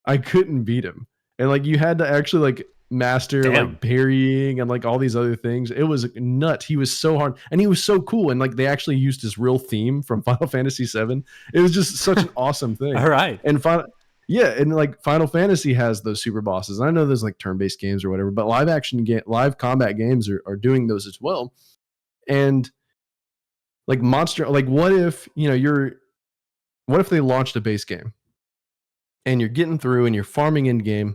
I couldn't beat him. And like you had to actually like master Damn. like parrying and like all these other things. It was nuts. He was so hard and he was so cool. And like they actually used his real theme from Final Fantasy VII. It was just such an awesome thing. All right. And and like Final Fantasy has those super bosses. And I know there's like turn-based games or whatever, but live combat games are doing those as well. And like what if what if they launched a base game and you're getting through and you're farming in game,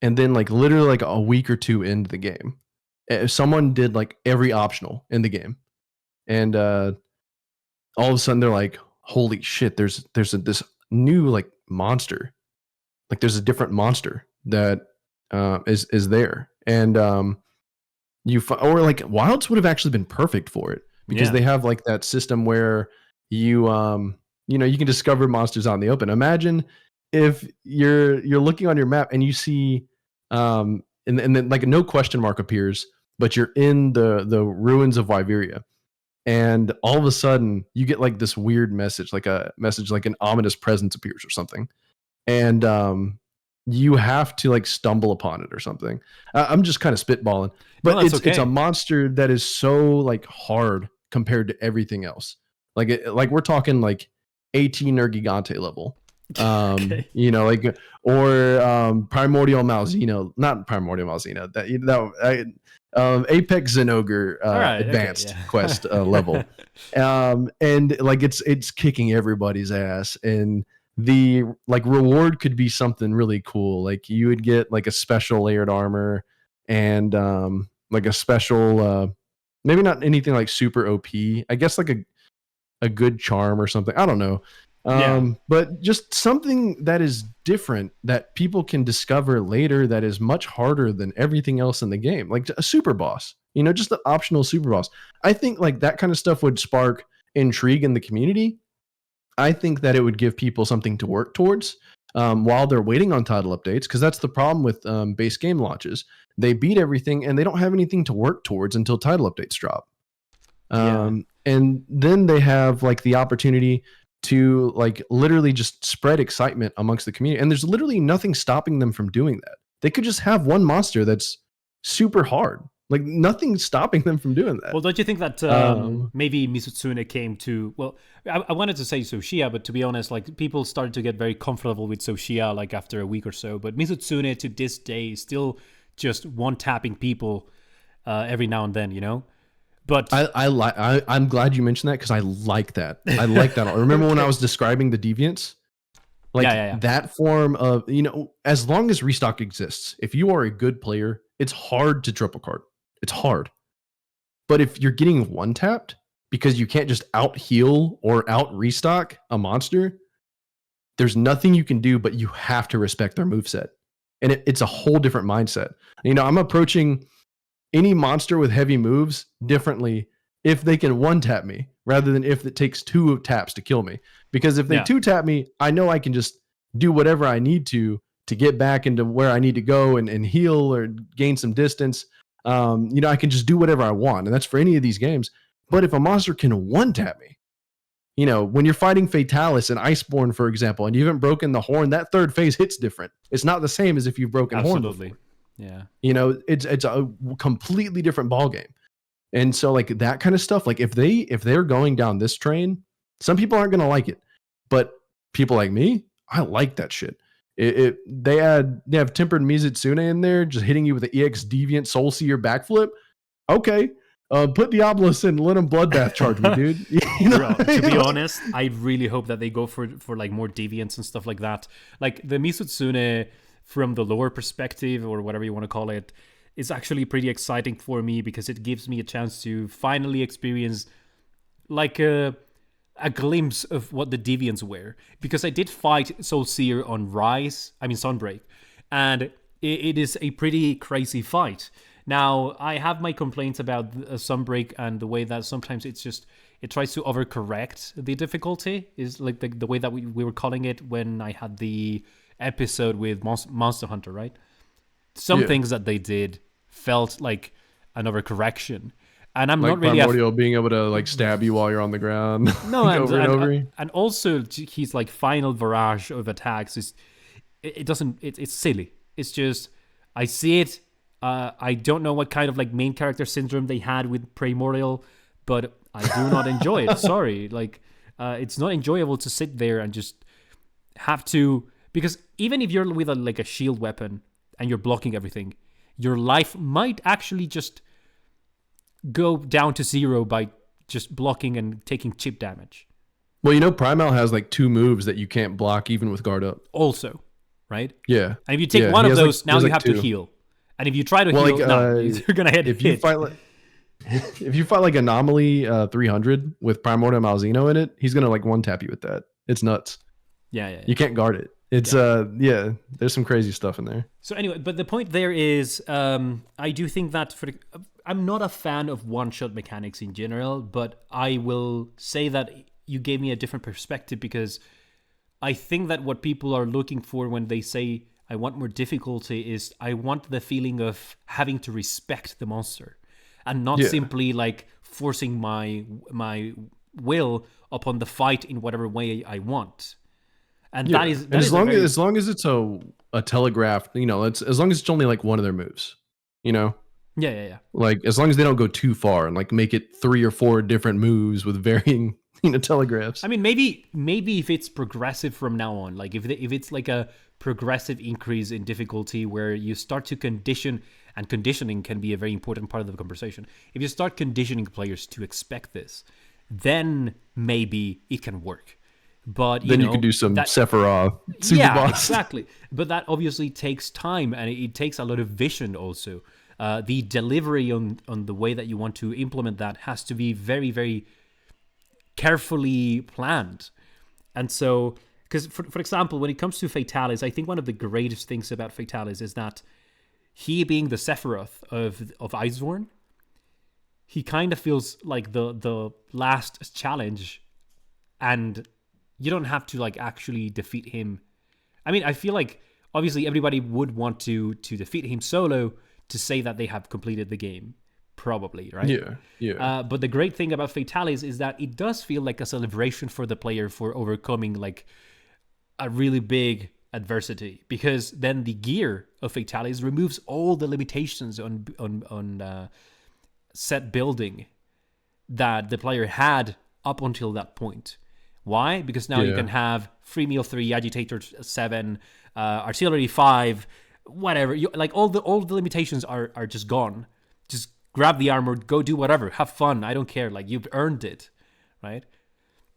and then like literally like a week or two into the game, if someone did like every optional in the game, and all of a sudden they're like, holy shit, there's this new like monster, like there's a different monster that is there. And or like Wilds would have actually been perfect for it because they have like that system where you you can discover monsters out in the open. Imagine if you're looking on your map and you see and then like no question mark appears, but you're in the ruins of Wyveria, and all of a sudden you get like this weird message, like a message like an ominous presence appears or something, and you have to like stumble upon it or something. I'm just kind of spitballing, No, but that's it's a okay. monster that is so like hard compared to everything else. Like we're talking like 18 Nergigante level. Okay. You know, like or Primordial Malzeno, not Primordial Malzeno, Apex Zenogre All right. Okay. advanced Yeah. quest level. And like it's kicking everybody's ass, and the like reward could be something really cool. Like you would get like a special layered armor and like a special maybe not anything like super OP. I guess like a good charm or something. I don't know. Yeah. But just something that is different that people can discover later that is much harder than everything else in the game. Like a super boss, you know, just an optional super boss. I think like that kind of stuff would spark intrigue in the community. I think that it would give people something to work towards while they're waiting on title updates, because that's the problem with base game launches. They beat everything and they don't have anything to work towards until title updates drop. Yeah. And then they have like the opportunity to like literally just spread excitement amongst the community. And there's literally nothing stopping them from doing that. They could just have one monster that's super hard. Like nothing's stopping them from doing that. Well, don't you think that Um, maybe Mizutsune came to? Well, I wanted to say Soshia, but to be honest, like people started to get very comfortable with Soshia like after a week or so. But Mizutsune to this day is still just one tapping people every now and then, you know. But I'm glad you mentioned that because I like that. I like that. Remember when I okay. was describing the deviants? Yeah, Like yeah, yeah. that form of, you know, as long as restock exists, if you are a good player, it's hard to triple card. It's hard. But if you're getting one tapped because you can't just out heal or out restock a monster, there's nothing you can do, but you have to respect their moveset. And it's a whole different mindset. You know, I'm approaching any monster with heavy moves differently if they can one tap me rather than if it takes two taps to kill me. Because if they Yeah. two tap me, I know I can just do whatever I need to get back into where I need to go and heal or gain some distance. You know, I can just do whatever I want, and that's for any of these games. But if a monster can one tap me, you know, when you're fighting Fatalis and Iceborne, for example, and you haven't broken the horn, that third phase hits different. It's not the same as if you've broken horn Absolutely. before. Yeah. You know, it's a completely different ball game. And so like that kind of stuff, like if they're going down this train, some people aren't going to like it. But people like me, I like that shit. They have tempered Mizutsune in there just hitting you with the EX deviant soul seer backflip. Okay. Put Diablos in, let him bloodbath charge me, dude. You know? Bro, to be honest, I really hope that they go for like more deviants and stuff like that. Like the Mizutsune from the lower perspective or whatever you want to call it is actually pretty exciting for me because it gives me a chance to finally experience like a glimpse of what the deviants were. Because I did fight Soul Seer on Sunbreak, and it is a pretty crazy fight. Now, I have my complaints about Sunbreak and the way that sometimes it tries to overcorrect the difficulty, is like the way that we were calling it when I had the episode with Monster Hunter, right? Some Yeah. things that they did felt like an overcorrection. And I'm Like not really a Primordial being able to like stab you while you're on the ground no, like over and over. and also he's like final barrage of attacks is it doesn't it's silly. It's just I see it. I don't know what kind of like main character syndrome they had with Primordial, but I do not enjoy it. Sorry, like it's not enjoyable to sit there and just have to, because even if you're with like a shield weapon and you're blocking everything, your life might actually just go down to zero by just blocking and taking chip damage. Well, you know, Primal has like two moves that you can't block even with guard up. Also, right? Yeah. And if you take Yeah. one He of has, like, those, he now has, you like, have to two. heal. And if you try to Well, heal, like no, you're gonna hit. if you fight like if you fight like Anomaly 300 with Primordial Malzeno in it, he's gonna like one tap you with that. It's nuts. yeah. You can't guard it. It's yeah. There's some crazy stuff in there. So anyway, but the point there is, I do think that I'm not a fan of one-shot mechanics in general, but I will say that you gave me a different perspective because I think that what people are looking for when they say I want more difficulty is I want the feeling of having to respect the monster and not simply like forcing my will upon the fight in whatever way I want. And that is as long as it's a telegraph, it's as long as it's only like one of their moves, yeah. Like as long as they don't go too far and like make it 3 or 4 different moves with varying telegraphs. I mean, maybe if it's progressive from now on, like if it's like a progressive increase in difficulty where you start to condition, and conditioning can be a very important part of the conversation. If you start conditioning players to expect this, then maybe it can work. But then you could do some Sephiroth super boss. Exactly. But that obviously takes time, and it takes a lot of vision also. The delivery on the way that you want to implement that has to be very, very carefully planned. And so, because for example, when it comes to Fatalis, I think one of the greatest things about Fatalis is that he, being the Sephiroth of Iceborne, he kind of feels like the last challenge, and you don't have to like actually defeat him. I mean, I feel like obviously everybody would want to defeat him solo to say that they have completed the game, probably, right? Yeah. But the great thing about Fatalis is that it does feel like a celebration for the player for overcoming like a really big adversity, because then the gear of Fatalis removes all the limitations on set building that the player had up until that point. Why? Because now you can have free meal 3, agitator 7, artillery 5, whatever. Like all the limitations are just gone. Just grab the armor, go do whatever, have fun. I don't care. Like you've earned it, right?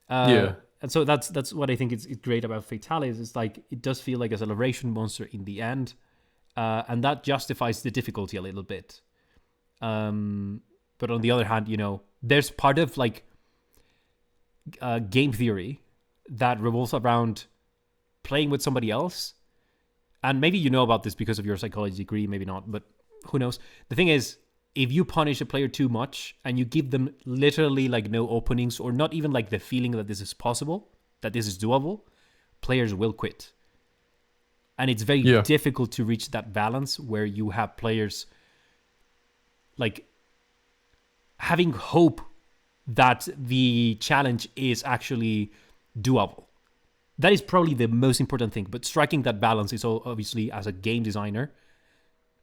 And so that's what I think is great about Fatalis. It's like it does feel like a celebration monster in the end, and that justifies the difficulty a little bit. But on the other hand, there's part of like game theory that revolves around playing with somebody else, and maybe you know about this because of your psychology degree, maybe not, but who knows. The thing is, if you punish a player too much and you give them literally like no openings or not even like the feeling that this is possible, that this is doable, players will quit. And it's very difficult to reach that balance where you have players like having hope that the challenge is actually doable. That is probably the most important thing. But striking that balance is obviously, as a game designer,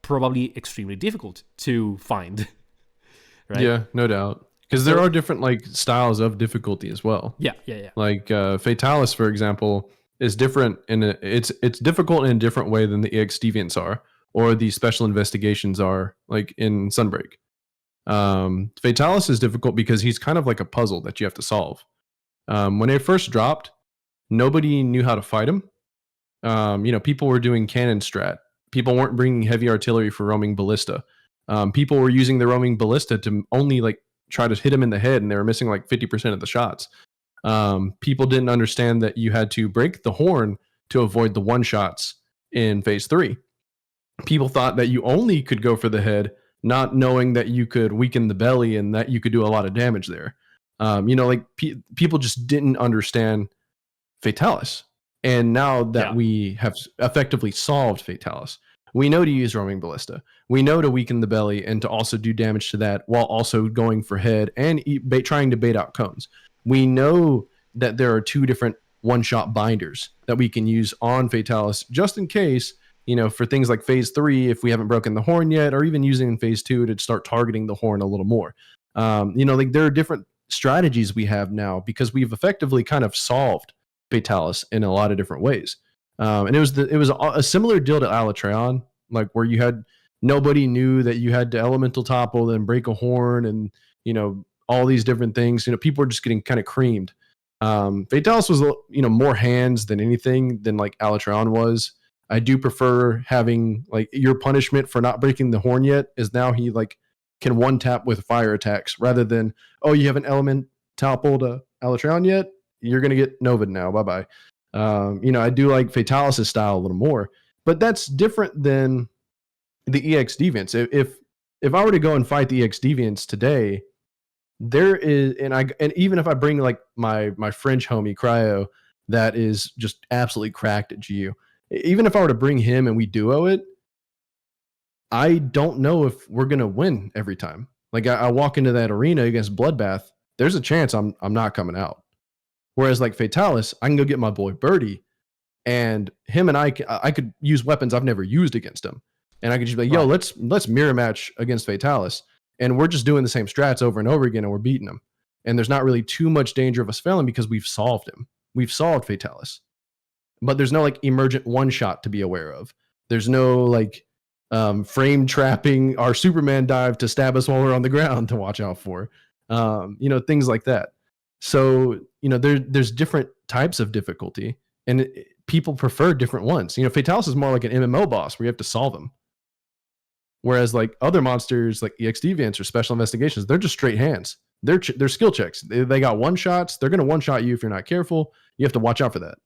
probably extremely difficult to find. Right? Yeah, no doubt. Because there are different like styles of difficulty as well. Yeah. Like Fatalis, for example, is different it's difficult in a different way than the EX deviants are, or the special investigations are, like in Sunbreak. Fatalis is difficult because he's kind of like a puzzle that you have to solve. When it first dropped, nobody knew how to fight him. People were doing cannon strat. People weren't bringing heavy artillery for roaming ballista. People were using the roaming ballista to only like try to hit him in the head, and they were missing like 50% of the shots. People didn't understand that you had to break the horn to avoid the one shots in phase 3. People thought that you only could go for the head, not knowing that you could weaken the belly and that you could do a lot of damage there. People just didn't understand Fatalis. And now that we have effectively solved Fatalis, we know to use roaming ballista. We know to weaken the belly and to also do damage to that while also going for head and trying to bait out cones. We know that there are 2 different one-shot binders that we can use on Fatalis just in case, for things like phase 3, if we haven't broken the horn yet, or even using in phase 2 to start targeting the horn a little more. Like there are different strategies we have now because we've effectively kind of solved Fatalis in a lot of different ways. And it was a similar deal to Alatreon, like where you had nobody knew that you had to elemental topple and break a horn and all these different things. People were just getting kind of creamed. Fatalis was more hands than anything than like Alatreon was. I do prefer having like your punishment for not breaking the horn yet is now he like can one tap with fire attacks rather than, oh, you haven't element toppled Alatreon yet, you're gonna get Novid now. Bye bye. I do like Fatalis' style a little more, but that's different than the EX deviants. If I were to go and fight the EX deviants today, there is, and even if I bring like my French homie Cryo that is just absolutely cracked at GU, even if I were to bring him and we duo it, I don't know if we're gonna win every time. Like I walk into that arena against Bloodbath, there's a chance I'm not coming out. Whereas like Fatalis, I can go get my boy Birdie, and him and I could use weapons I've never used against him, and I could just be like, yo, Right. let's mirror match against Fatalis, and we're just doing the same strats over and over again, and we're beating him. And there's not really too much danger of us failing because we've solved him. We've solved Fatalis, but there's no like emergent one shot to be aware of. There's no like frame trapping our Superman dive to stab us while we're on the ground to watch out for. Things like that. So, there's different types of difficulty, and people prefer different ones. Fatalis is more like an MMO boss where you have to solve them. Whereas like other monsters like EX Deviants or Special Investigations, they're just straight hands. They're skill checks. They got one shots. They're going to one shot you if you're not careful. You have to watch out for that.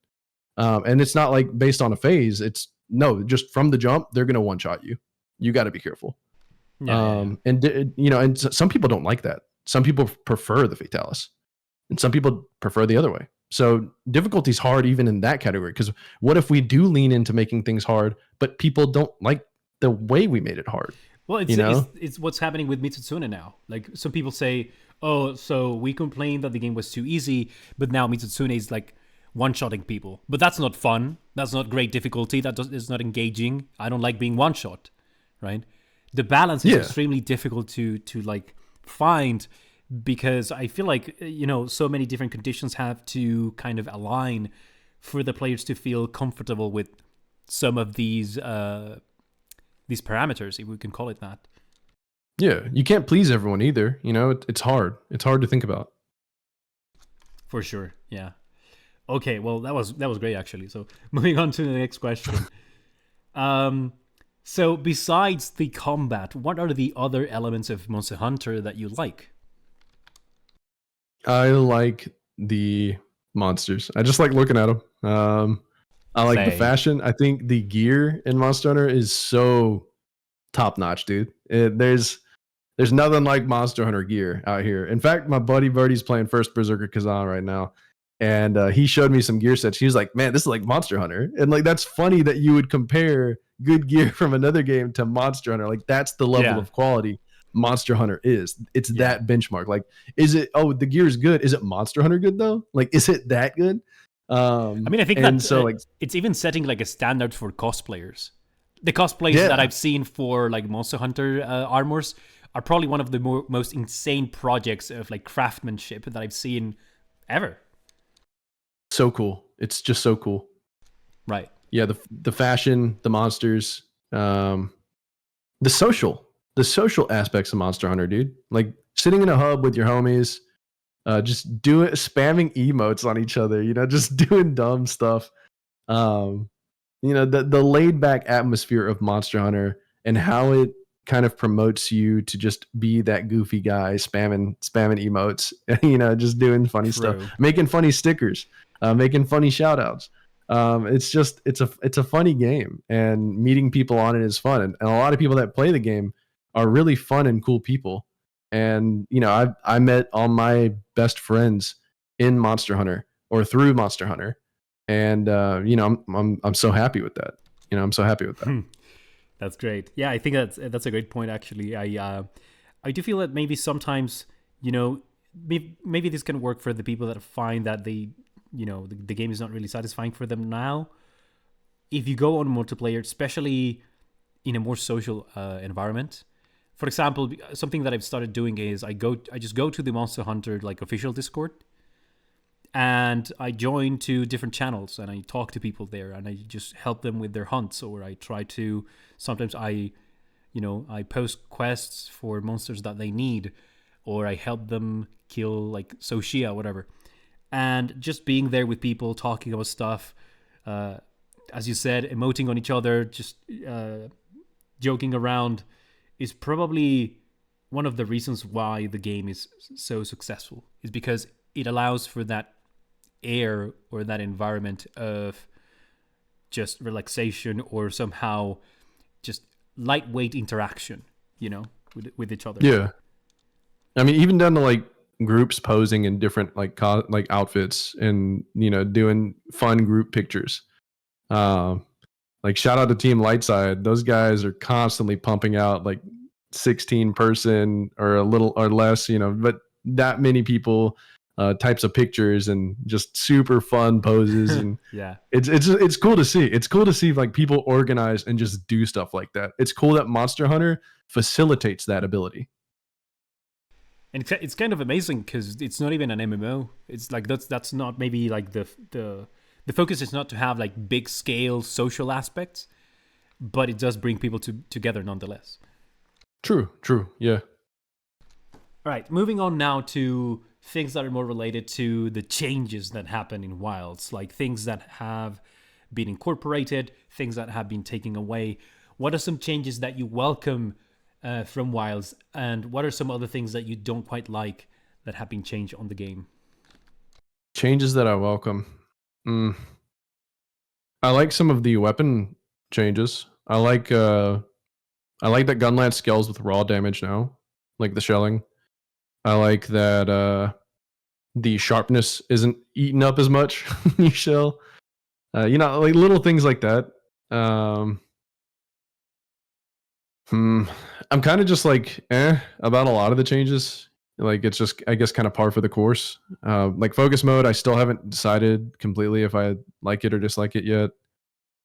And it's not like based on a phase. It's no, just from the jump, they're going to one shot you. You got to be careful. Yeah. And some people don't like that. Some people prefer the Fatalis, and some people prefer the other way. So difficulty's hard even in that category, because what if we do lean into making things hard, but people don't like the way we made it hard? Well, it's what's happening with Mitsutsune now. Like some people say, oh, so we complained that the game was too easy, but now Mitsutsune is like one-shotting people. But that's not fun. That's not great difficulty. Is not engaging. I don't like being one-shot, right? The balance is extremely difficult to like find, because I feel like so many different conditions have to kind of align for the players to feel comfortable with some of these parameters, if we can call it that. Yeah, you can't please everyone either. It's hard. It's hard to think about. For sure, yeah. Okay, well that was great actually. So moving on to the next question. So besides the combat, what are the other elements of Monster Hunter that you like? I like the monsters. I just like looking at them. I like the fashion. I think the gear in Monster Hunter is so top notch, dude. There's nothing like Monster Hunter gear out here. In fact, my buddy Birdie's playing First Berserker Kazan right now, and he showed me some gear sets. He was like, "Man, this is like Monster Hunter," and like that's funny that you would compare good gear from another game to Monster Hunter. Like that's the level of quality Monster Hunter is. It's that benchmark. Like, is it? Oh, the gear is good. Is it Monster Hunter good though? Like, is it that good? I mean, I think that so like it's even setting like a standard for cosplayers. The cosplays that I've seen for like Monster Hunter armors are probably one of the most insane projects of like craftsmanship that I've seen ever. So cool. It's just so cool. Right. Yeah, the fashion, the monsters, the social aspects of Monster Hunter, dude. Like sitting in a hub with your homies, just spamming emotes on each other, just doing dumb stuff. The laid back atmosphere of Monster Hunter and how it kind of promotes you to just be that goofy guy spamming emotes, just doing funny stuff, making funny stickers, making funny shout outs. It's a funny game, and meeting people on it is fun. And a lot of people that play the game are really fun and cool people. And I met all my best friends in Monster Hunter or through Monster Hunter, and I'm so happy with that. I'm so happy with that. That's great. Yeah, I think that's a great point. Actually, I do feel that maybe sometimes maybe this can work for the people that find that the game is not really satisfying for them now. If you go on multiplayer, especially in a more social environment. For example, something that I've started doing is I just go to the Monster Hunter like official Discord, and I join two different channels and I talk to people there and I just help them with their hunts, or I try to sometimes I post quests for monsters that they need, or I help them kill like Soshia, whatever. And just being there with people, talking about stuff, as you said, emoting on each other, just joking around, is probably one of the reasons why the game is so successful, is because it allows for that air or that environment of just relaxation or somehow just lightweight interaction, with each other. Yeah. I mean, even down to like groups posing in different like outfits and, doing fun group pictures. Like shout out to Team Lightside. Those guys are constantly pumping out like 16 person or a little or less, but that many people, types of pictures and just super fun poses, and Yeah. it's cool to see. It's cool to see like people organize and just do stuff like that. It's cool that Monster Hunter facilitates that ability. And it's kind of amazing because it's not even an MMO. It's like that's not maybe like the focus is not to have like big scale social aspects, but it does bring people together nonetheless. True, yeah. All right, moving on now to things that are more related to the changes that happen in Wilds, like things that have been incorporated, things that have been taken away. What are some changes that you welcome from Wilds, and what are some other things that you don't quite like that have been changed on the game? Changes that I welcome. I like some of the weapon changes. I like that Gunlance scales with raw damage now, like the shelling. I like that the sharpness isn't eaten up as much when you shell. Like little things like that. Um, I'm kind of just like about a lot of the changes. Like it's just, I guess, kind of par for the course. Like focus mode, I still haven't decided completely if I like it or dislike it yet.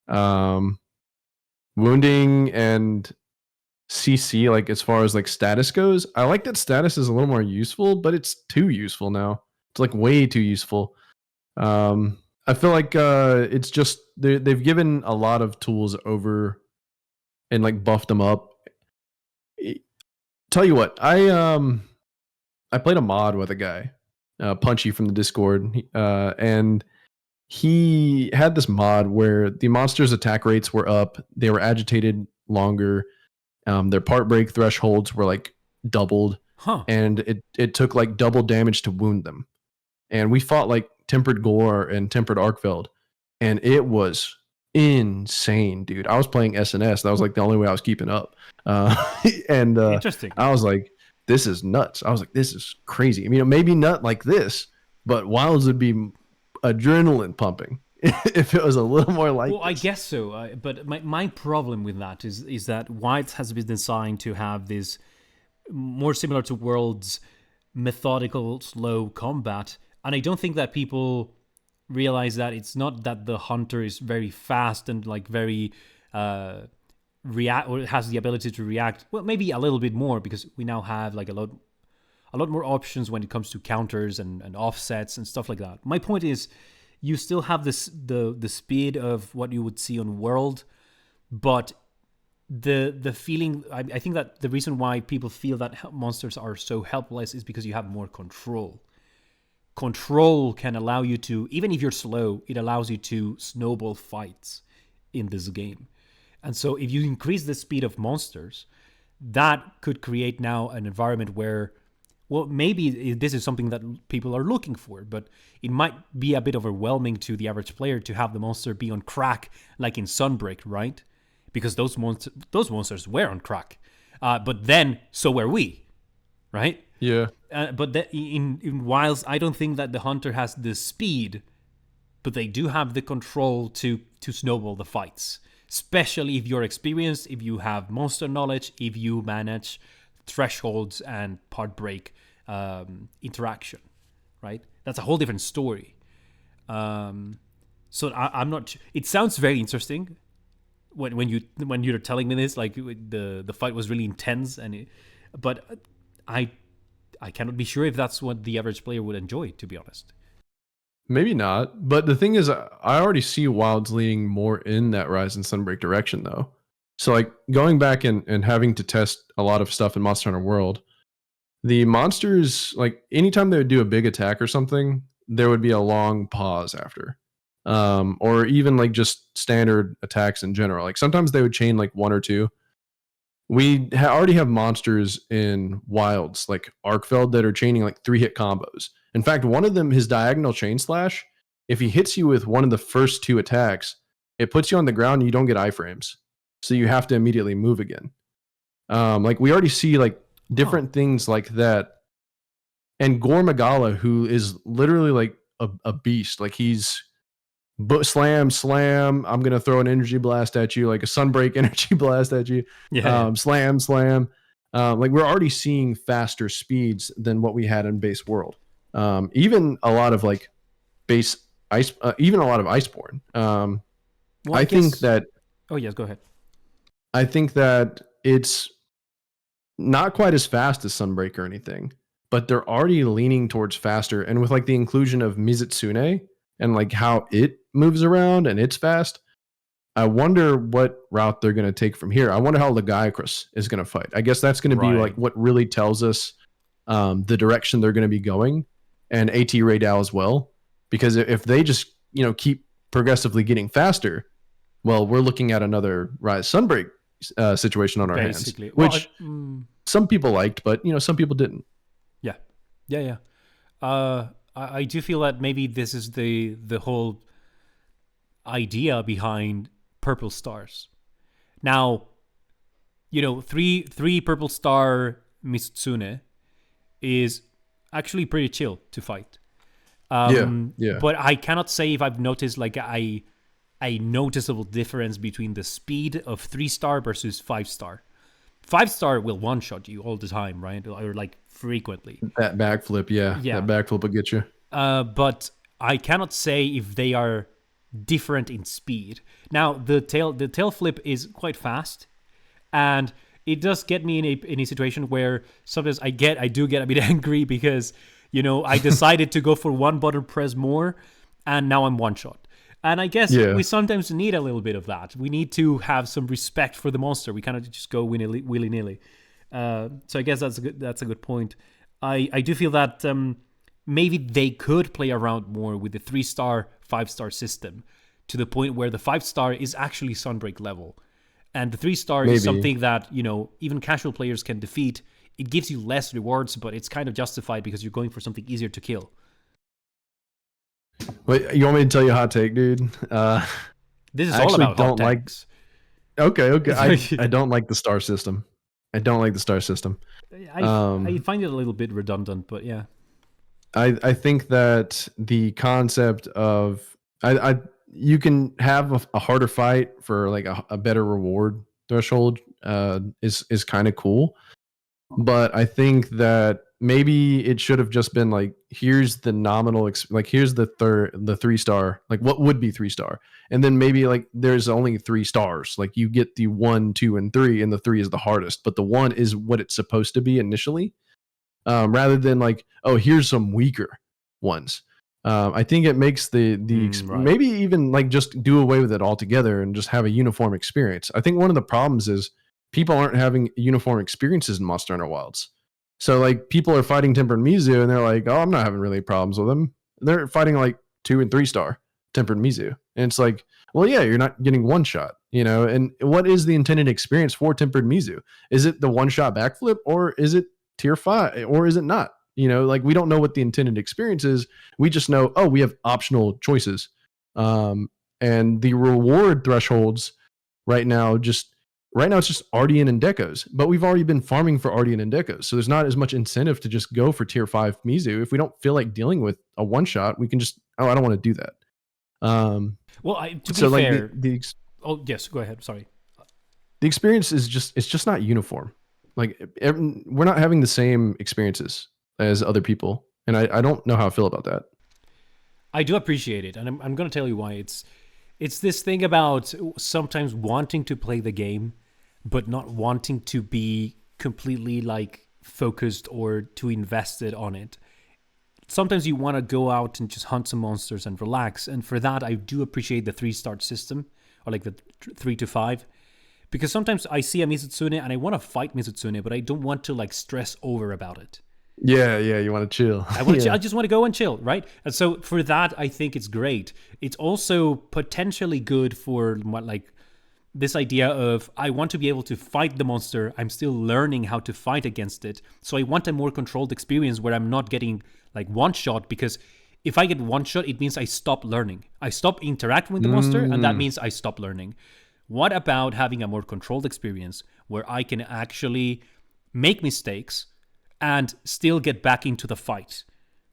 Um, Wounding and CC, like as far as like status goes, I like that status is a little more useful, but it's too useful now. It's like way too useful. I feel like it's just they've given a lot of tools over and like buffed them up. Tell you what, I played a mod with a guy, Punchy from the Discord, and he had this mod where the monsters' attack rates were up, they were agitated longer, their part break thresholds were like doubled, Huh. and it took like double damage to wound them. And we fought like Tempered Gore and Tempered Arkfeld, and it was insane, dude. I was playing SNS. That was like the only way I was keeping up. And Interesting. I was like, this is nuts. I was like, this is crazy. I mean, maybe not like this, but Wilds would be adrenaline pumping if it was a little more like Well, I this. guess so. But my problem with that is that Wilds has been designed to have this more similar to Worlds methodical, slow combat, and I don't think that people realize that it's not that the hunter is very fast and like very react or has the ability to react. Well, maybe a little bit more because we now have like a lot more options when it comes to counters and offsets and stuff like that. My point is, you still have the speed of what you would see on World, but the feeling, I think that the reason why people feel that monsters are so helpless is because you have more control. Control can allow you to, even if you're slow, it allows you to snowball fights in this game. And so if you increase the speed of monsters, that could create now an environment where, well, maybe this is something that people are looking for, but it might be a bit overwhelming to the average player to have the monster be on crack like in Sunbreak, right? Because those monsters were on crack. But then, so were we, right? Yeah. But in Wilds, I don't think that the hunter has the speed, but they do have the control to snowball the fights. Especially if you're experienced, if you have monster knowledge, if you manage thresholds and part break interaction, right? That's a whole different story. So I'm not. It sounds very interesting when you're telling me this. Like the fight was really intense, but I cannot be sure if that's what the average player would enjoy, to be honest. Maybe not. But the thing is, I already see Wilds leaning more in that Rise and Sunbreak direction, though. So, like, going back and having to test a lot of stuff in Monster Hunter World, the monsters, like, anytime they would do a big attack or something, there would be a long pause after. Or even, like, just standard attacks in general. Like, sometimes they would chain, like, one or two. We already have monsters in Wilds, like Arkfeld, that are chaining, like, 3-hit combos. In fact, one of them, his diagonal chain slash, if he hits you with one of the first 2 attacks, it puts you on the ground and you don't get iframes. So you have to immediately move again. Like we already see like different things like that. And Gore Magala, who is literally like a beast, like he's slam, slam. I'm gonna throw an energy blast at you, like a sunbreak energy blast at you. Yeah. Slam, slam. Like we're already seeing faster speeds than what we had in base world. Even a lot of like base ice, even a lot of Iceborne. Well, I I think guess. that Oh yes, go ahead. I think that it's not quite as fast as Sunbreak or anything, but they're already leaning towards faster. And with like the inclusion of Mizutsune and like how it moves around and it's fast, I wonder what route they're going to take from here. I wonder how Legiacrus is going to fight. I guess that's going to be like Right. what really tells us the direction they're going to be going, and AT Raydal as well. Because if they just keep progressively getting faster, well, we're looking at another Rise Sunbreak situation on our hands, Basically. Well, which some people liked, but some people didn't. yeah, yeah, yeah. I do feel that maybe this is the whole idea behind purple stars. Now, three purple star Mitsune is actually pretty chill to fight. Yeah. But I cannot say if I've noticed like a noticeable difference between the speed of 3-star versus 5-star. 5-star will one shot you all the time, right? Or like frequently. That backflip, Yeah. that backflip will get you. But I cannot say if they are different in speed. Now the tail flip is quite fast, and it does get me in a situation where sometimes I do get a bit angry because I decided to go for one button press more, and now I'm one shot. And I guess we sometimes need a little bit of that. We need to have some respect for the monster. We kind of just go willy nilly. So I guess that's a good point. I do feel that maybe they could play around more with the 3-star, 5-star system to the point where the 5-star is actually Sunbreak level, and the 3-star is something that even casual players can defeat. It gives you less rewards, but it's kind of justified because you're going for something easier to kill. Wait, you want me to tell you a hot take, dude? This is I all actually about hot don't like. takes. Okay. I don't like the star system. I don't like the star system. I find it a little bit redundant, but yeah. I think that the concept of you can have a harder fight for like a better reward threshold is kind of cool, but I think that maybe it should have just been like, here's the nominal like here's the 3-star, like what would be 3-star, and then maybe like there's only 3 stars, like you get the 1, 2, and 3, and the 3 is the hardest, but the 1 is what it's supposed to be initially, rather than like, oh, here's some weaker ones. I think it makes right. Maybe even like just do away with it altogether and just have a uniform experience. I think one of the problems is people aren't having uniform experiences in Monster Hunter Wilds. So like people are fighting Tempered Mizu and they're like, oh, I'm not having really problems with them. They're fighting like 2 and 3-star Tempered Mizu. And it's like, well, yeah, you're not getting one shot, and what is the intended experience for Tempered Mizu? Is it the one shot backflip, or is it tier 5, or is it not? Like we don't know what the intended experience is. We just know, oh, we have optional choices. And the reward thresholds right now it's just Ardian and Decos, but we've already been farming for Ardian and Decos. So there's not as much incentive to just go for tier 5 Mizu. If we don't feel like dealing with a one shot, we can just, I don't want to do that. Well, to be fair, oh yes, go ahead. Sorry. The experience is just not uniform. Like we're not having the same experiences as other people, and I don't know how I feel about that. I do appreciate it, and I'm going to tell you why. It's this thing about sometimes wanting to play the game, but not wanting to be completely like focused or too invested on it. Sometimes you want to go out and just hunt some monsters and relax, and for that I do appreciate the 3-star system, or like the 3 to 5. Because sometimes I see a Mizutsune and I want to fight Mizutsune, but I don't want to like stress over about it. Yeah, you want to chill. I want to chill. I just want to go and chill, right? And so for that, I think it's great. It's also potentially good for like this idea of I want to be able to fight the monster. I'm still learning how to fight against it. So I want a more controlled experience where I'm not getting like one shot, because if I get one shot, it means I stop learning. I stop interacting with the monster, and that means I stop learning. What about having a more controlled experience where I can actually make mistakes and still get back into the fight,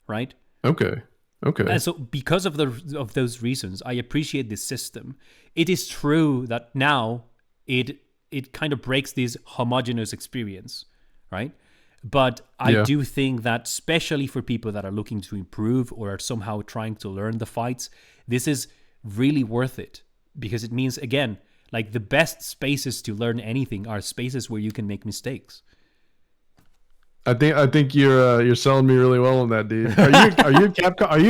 right? Okay. Okay. And so because of those reasons, I appreciate this system. It is true that now it kind of breaks this homogeneous experience, right? But I Yeah. do think that especially for people that are looking to improve or are somehow trying to learn the fights, this is really worth it, because it means, again, like the best spaces to learn anything are spaces where you can make mistakes. I think you're selling me really well on that, dude. Are you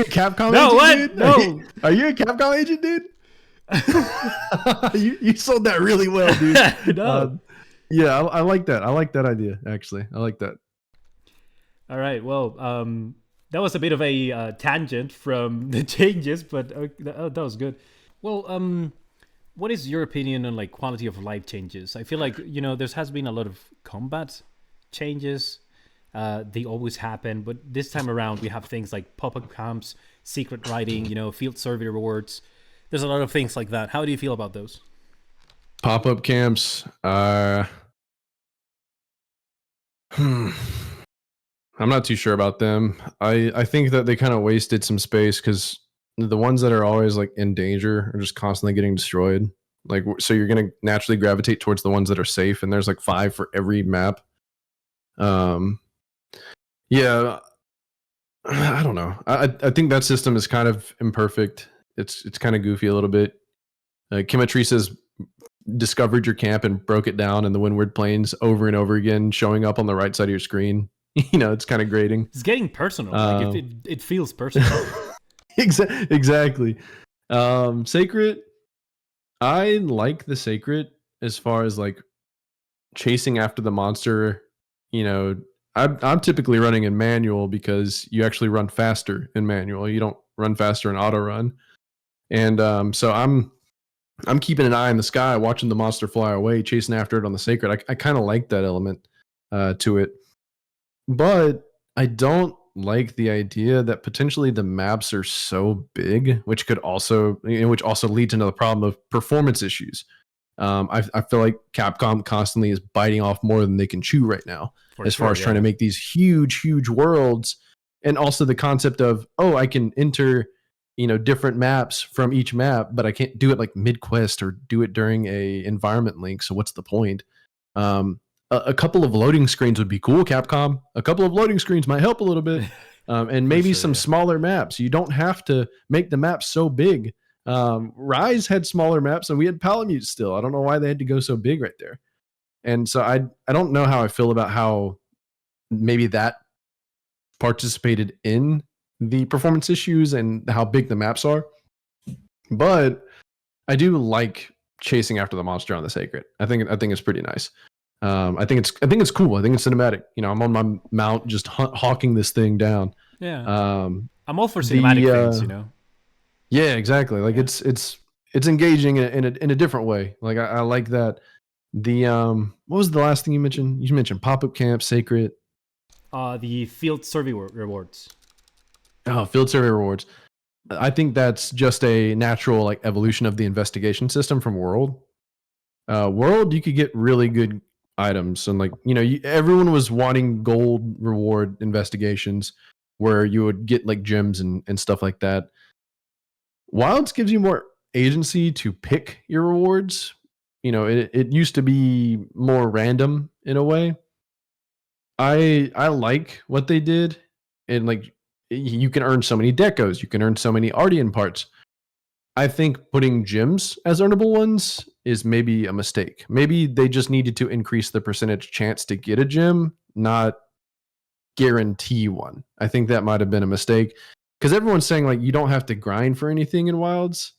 a Capcom No, agent, what? dude? Are you, No. are you a Capcom agent, dude? you sold that really well, dude. No. Yeah, I like that. I like that idea. Actually, I like that. All right. Well, that was a bit of a tangent from the changes, but that was good. Well, what is your opinion on like quality of life changes? I feel like there has been a lot of combat changes. They always happen, but this time around we have things like pop-up camps, secret writing, field survey rewards. There's a lot of things like that. How do you feel about those? Pop-up camps. Hmm. I'm not too sure about them. I think that they kind of wasted some space because the ones that are always like in danger are just constantly getting destroyed. Like, so you're gonna naturally gravitate towards the ones that are safe, and there's like 5 for every map. Um, yeah, I don't know. I think that system is kind of imperfect. It's kind of goofy a little bit. Chemistry says discovered your camp and broke it down in the Windward Plains over and over again, showing up on the right side of your screen. It's kind of grating. It's getting personal. Like it feels personal. Exactly. Sacred. I like the sacred as far as like chasing after the monster. You know, I'm typically running in manual because you actually run faster in manual. You don't run faster in auto run, and so I'm keeping an eye in the sky, watching the monster fly away, chasing after it on the sacred. I kind of like that element to it, but I don't like the idea that potentially the maps are so big, which also leads into the problem of performance issues. I feel like Capcom constantly is biting off more than they can chew right now, For as far sure, as trying yeah. to make these huge worlds, and also the concept of, oh, I can enter different maps from each map, but I can't do it like mid quest or do it during a environment link. So what's the point? Um, a couple of loading screens would be cool, Capcom. A couple of loading screens might help a little bit, and For maybe sure, some yeah. smaller maps. You don't have to make the map so big. Rise had smaller maps, and we had Palamute still. I don't know why they had to go so big right there. And so I don't know how I feel about how maybe that participated in the performance issues and how big the maps are. But I do like chasing after the monster on the sacred. I think it's pretty nice. I think it's cool. I think it's cinematic. I'm on my mount just hawking this thing down. Yeah. Um, I'm all for cinematic the things. Yeah, exactly. Like Yeah. it's engaging in a different way. Like I like that. The what was the last thing you mentioned? You mentioned pop-up camp, sacred, The field survey rewards. field survey rewards. I think that's just a natural like evolution of the investigation system from World. World, you could get really good items, and like everyone was wanting gold reward investigations where you would get like gems and stuff like that. Wilds gives you more agency to pick your rewards. It used to be more random in a way. I like what they did, and like you can earn so many decos, you can earn so many Ardian parts. I think putting gems as earnable ones is maybe a mistake. Maybe they just needed to increase the percentage chance to get a gem, not guarantee one. I think that might have been a mistake because everyone's saying like you don't have to grind for anything in wilds,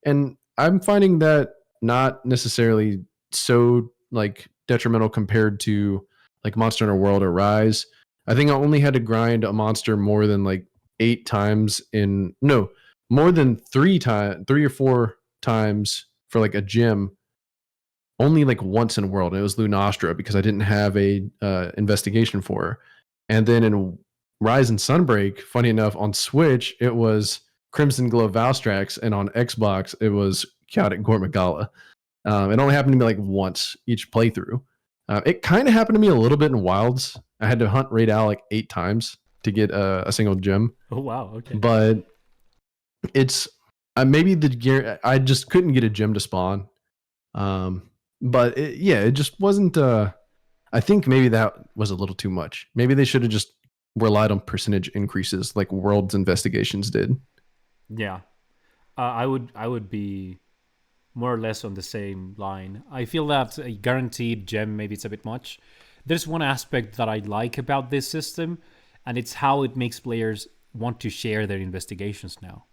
and I'm finding that not necessarily so like detrimental compared to like Monster Hunter World or Rise. I think I only had to grind a monster more than like 8 times in no more than 3 or 4 times for like a gem only like once in World, and it was Lunastra because I didn't have a investigation for her. And then in Rise and Sunbreak, funny enough, on Switch it was Crimson Glow Valstrax, and on Xbox it was Chaotic Gormagala. It only happened to me like once each playthrough. It kind of happened to me a little bit in Wilds. I had to hunt Raid Al like 8 times to get a single gem, Oh wow. Okay. but It's maybe the gear. I just couldn't get a gem to spawn. But yeah, it just wasn't. I think maybe that was a little too much. Maybe they should have just relied on percentage increases like World's Investigations did. Yeah, I would be more or less on the same line. I feel that a guaranteed gem maybe it's a bit much. There's one aspect that I like about this system, and it's how it makes players want to share their investigations now.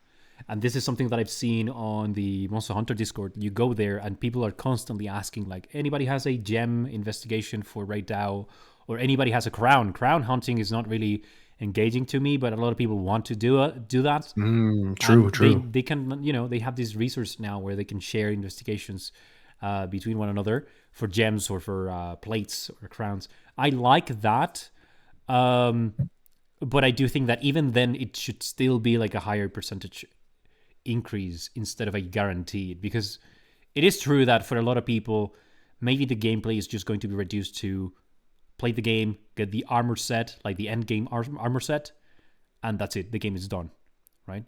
And this is something that I've seen on the Monster Hunter Discord. You go there and people are constantly asking, like, anybody has a gem investigation for right now, or anybody has a crown. Crown hunting is not really engaging to me, but a lot of people want to do that. True, And they true. they can, they have this resource now where they can share investigations between one another for gems or for plates or crowns. I like that. Um, but I do think that even then it should still be like a higher percentage increase instead of a guaranteed, because it is true that for a lot of people maybe the gameplay is just going to be reduced to play the game, get the armor set, like the end game armor set, and that's it, the game is done, right?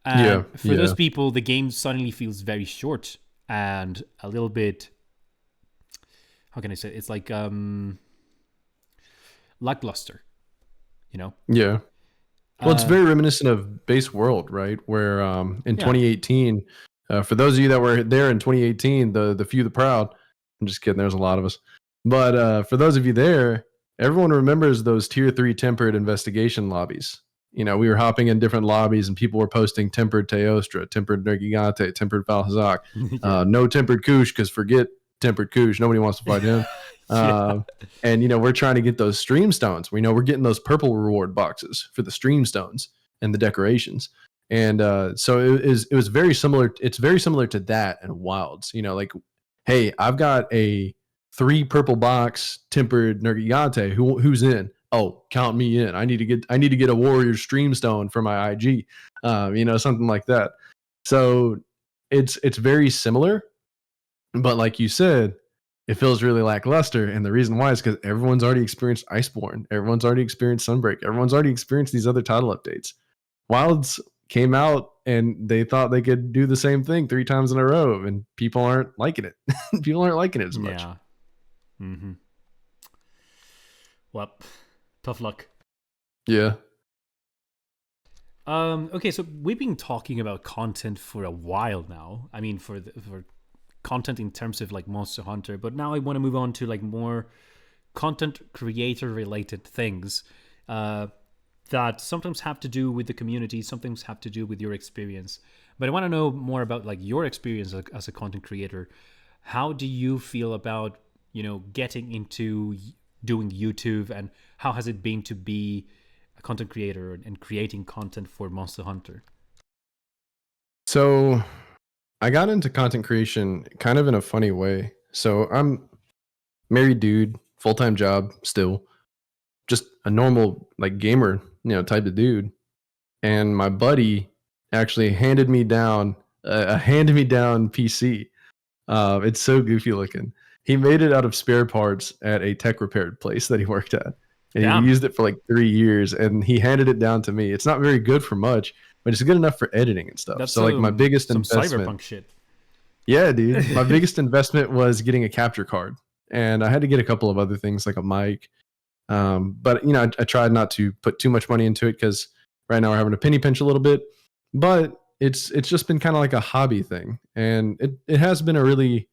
Yeah, And for those yeah, people the game suddenly feels very short and a little bit, how can I say it? It's like lackluster, you know. yeah. Well, it's uh very reminiscent of Base World, right? Where in yeah. 2018, for those of you that were there in 2018, the few, the proud. I'm just kidding. There's a lot of us, but for those of you there, everyone remembers those tier 3 tempered investigation lobbies. You know, we were hopping in different lobbies, and people were posting tempered Teostra, tempered Nergigante, tempered Valhazak, Yeah. no tempered Kush, because forget tempered Kush, nobody wants to fight him. Yeah. Um, and we're trying to get those stream stones. We know we're getting those purple reward boxes for the stream stones and the decorations. And so it was very similar. It's very similar to that and Wilds. Like, hey, I've got a 3 purple box tempered Nergigante. Who's in? Oh, count me in. I need to get a warrior stream stone for my IG. Something like that. So it's very similar, but like you said, it feels really lackluster. And the reason why is because everyone's already experienced Iceborne. Everyone's already experienced Sunbreak. Everyone's already experienced these other title updates. Wilds came out and they thought they could do the same thing 3 times in a row, and people aren't liking it. People aren't liking it as much. Yeah. Mm-hmm. Well, tough luck. Yeah. Okay, so we've been talking about content for a while now. I mean, for content in terms of like Monster Hunter, but now I want to move on to like more content creator related things uh, that sometimes have to do with the community, sometimes have to do with your experience. But I want to know more about like your experience as a content creator. How do you feel about getting into doing YouTube, and how has it been to be a content creator and creating content for Monster Hunter? So I got into content creation kind of in a funny way. So I'm married dude, full-time job still, just a normal like gamer, type of dude. And my buddy actually handed me down a handed me down PC. It's so goofy looking. He made it out of spare parts at a tech repair place that he worked at, and he Damn, used it for like 3 years. And he handed it down to me. It's not very good for much, but it's good enough for editing and stuff. that's So like my biggest some investment, cyberpunk shit. yeah, dude, my biggest investment was getting a capture card, and I had to get a couple of other things like a mic. But I tried not to put too much money into it because right now we're having a penny pinch a little bit. But it's just been kind of like a hobby thing, and it has been a really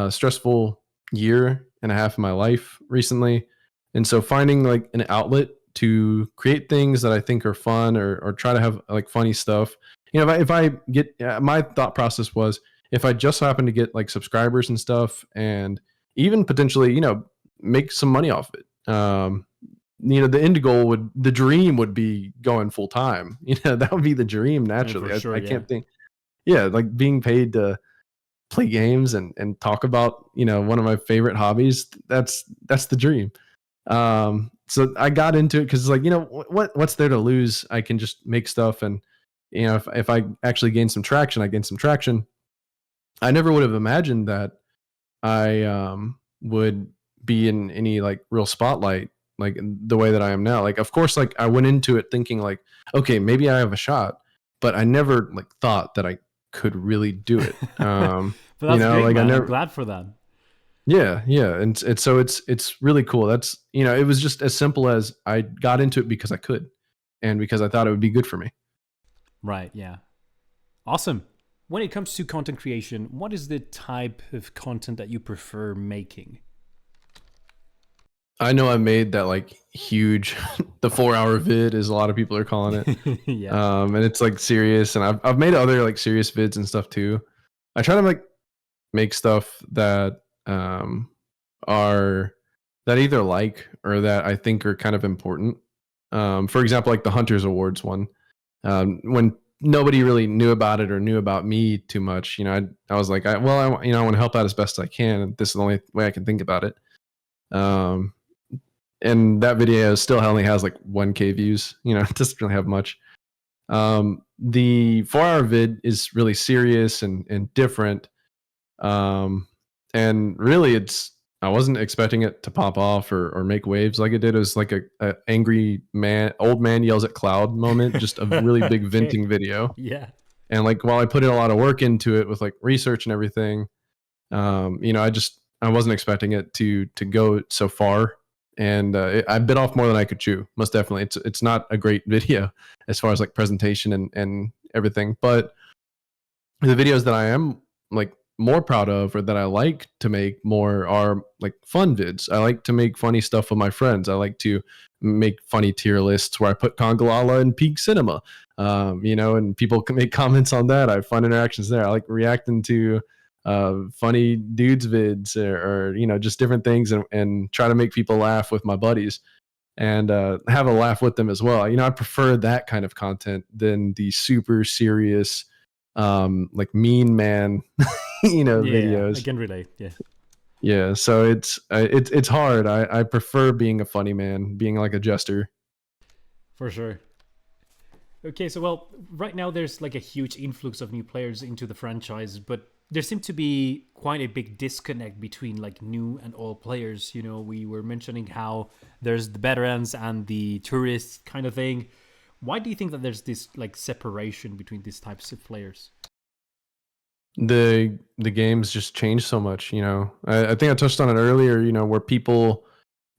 stressful year and a half of my life recently. And so finding like an outlet to create things that I think are fun, or try to have like funny stuff. If I get my thought process was, if I just happen to get like subscribers and stuff, and even potentially make some money off it. The end goal the dream would be going full time. That would be the dream For naturally. sure, I yeah. can't think. Yeah, like being paid to play games and talk about one of my favorite hobbies. That's the dream. So I got into it because it's like, what's there to lose? I can just make stuff, and if I actually gain some traction, I gain some traction. I never would have imagined that I would be in any like real spotlight like the way that I am now. Like, of course, like I went into it thinking like, okay, maybe I have a shot, but I never like thought that I could really do it. But You that's know, great, like I man. I'm never. glad for that. Yeah, yeah, and so it's really cool. That's, you know, it was just as simple as I got into it because I could, and because I thought it would be good for me. Right, yeah. Awesome. When it comes to content creation, what is the type of content that you prefer making? I know I made that like huge, the 4 hour vid, as a lot of people are calling it. Yeah. And it's like serious, and I've made other like serious vids and stuff too. I try to like make stuff that are that I either like or that I think are kind of important. For example, like the Hunters Awards one, when nobody really knew about it or knew about me too much, you know, I was like, you know, I want to help out as best I can, and this is the only way I can think about it. Um, and that video still only has like 1K views. You know, it doesn't really have much. The 4 hour vid is really serious and different. And really, I wasn't expecting it to pop off or make waves like it did. It was like a angry man, old man yells at cloud moment, just a really big Okay. venting video. Yeah. And like while I put in a lot of work into it with like research and everything, you know, I wasn't expecting it to go so far, and I bit off more than I could chew. Most definitely, it's not a great video as far as like presentation and everything, but the videos that I am like more proud of or that I like to make more are like fun vids. I like to make funny stuff with my friends. I like to make funny tier lists where I put Congalala and Peak Cinema. You know, and people can make comments on that. I have fun interactions there. I like reacting to funny dudes vids or you know, just different things, and try to make people laugh with my buddies and have a laugh with them as well. You know, I prefer that kind of content than the super serious, like mean man, you know, Yeah, I videos. can relate. Yeah, Yeah, so it's hard. I prefer being a funny man, being like a jester. for sure. Okay, so well, right now there's like a huge influx of new players into the franchise, but there seems to be quite a big disconnect between like new and old players. You know, we were mentioning how there's the veterans and the tourists kind of thing. Why do you think that there's this like separation between these types of players? The games just change so much. You know, I think I touched on it earlier. You know, where people,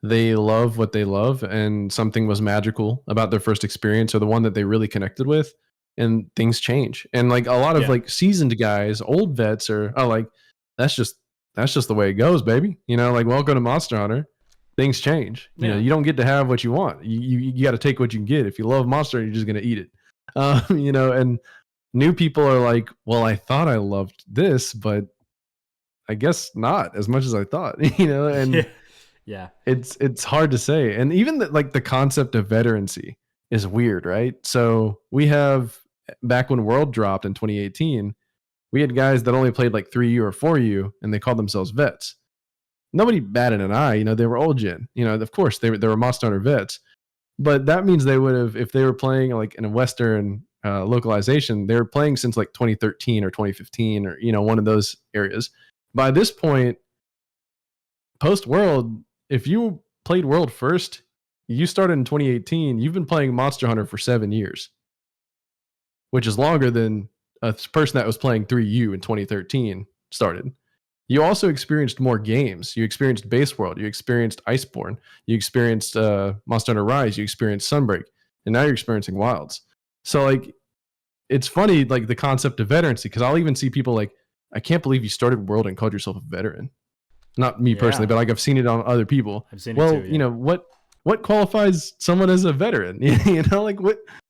they love what they love, and something was magical about their first experience or the one that they really connected with, and things change. And like a lot of Yeah, like seasoned guys, old vets are like, that's just that's just the way it goes, baby. You know, like welcome to Monster Hunter. Things change. You know, yeah, you don't get to have what you want. You got to take what you can get. If you love Monster, you're just gonna eat it. You know, and new people are like, well, I thought I loved this, but I guess not as much as I thought. You know, and yeah, yeah, it's hard to say. And even like the concept of veterancy is weird, right? So we have, back when World dropped in 2018, we had guys that only played like 3U or 4U, and they called themselves vets. Nobody batted an eye. You know, they were old gen. You know, of course they were Monster Hunter vets, but that means they would have, if they were playing like in a Western localization, they were playing since like 2013 or 2015 or, you know, one of those areas. By this point, post World, if you played World first, you started in 2018, you've been playing Monster Hunter for 7 years, which is longer than a person that was playing 3U in 2013 started. You also experienced more games. You experienced Base World. You experienced Iceborne. You experienced Monster Hunter Rise. You experienced Sunbreak, and now you're experiencing Wilds. So like, it's funny, like the concept of veterancy, because I'll even see people like, I can't believe you started World and called yourself a veteran. Not me personally, yeah. but like I've seen it on other people. I've seen it too. Well, you Yeah. know, what qualifies someone as a veteran? You know, like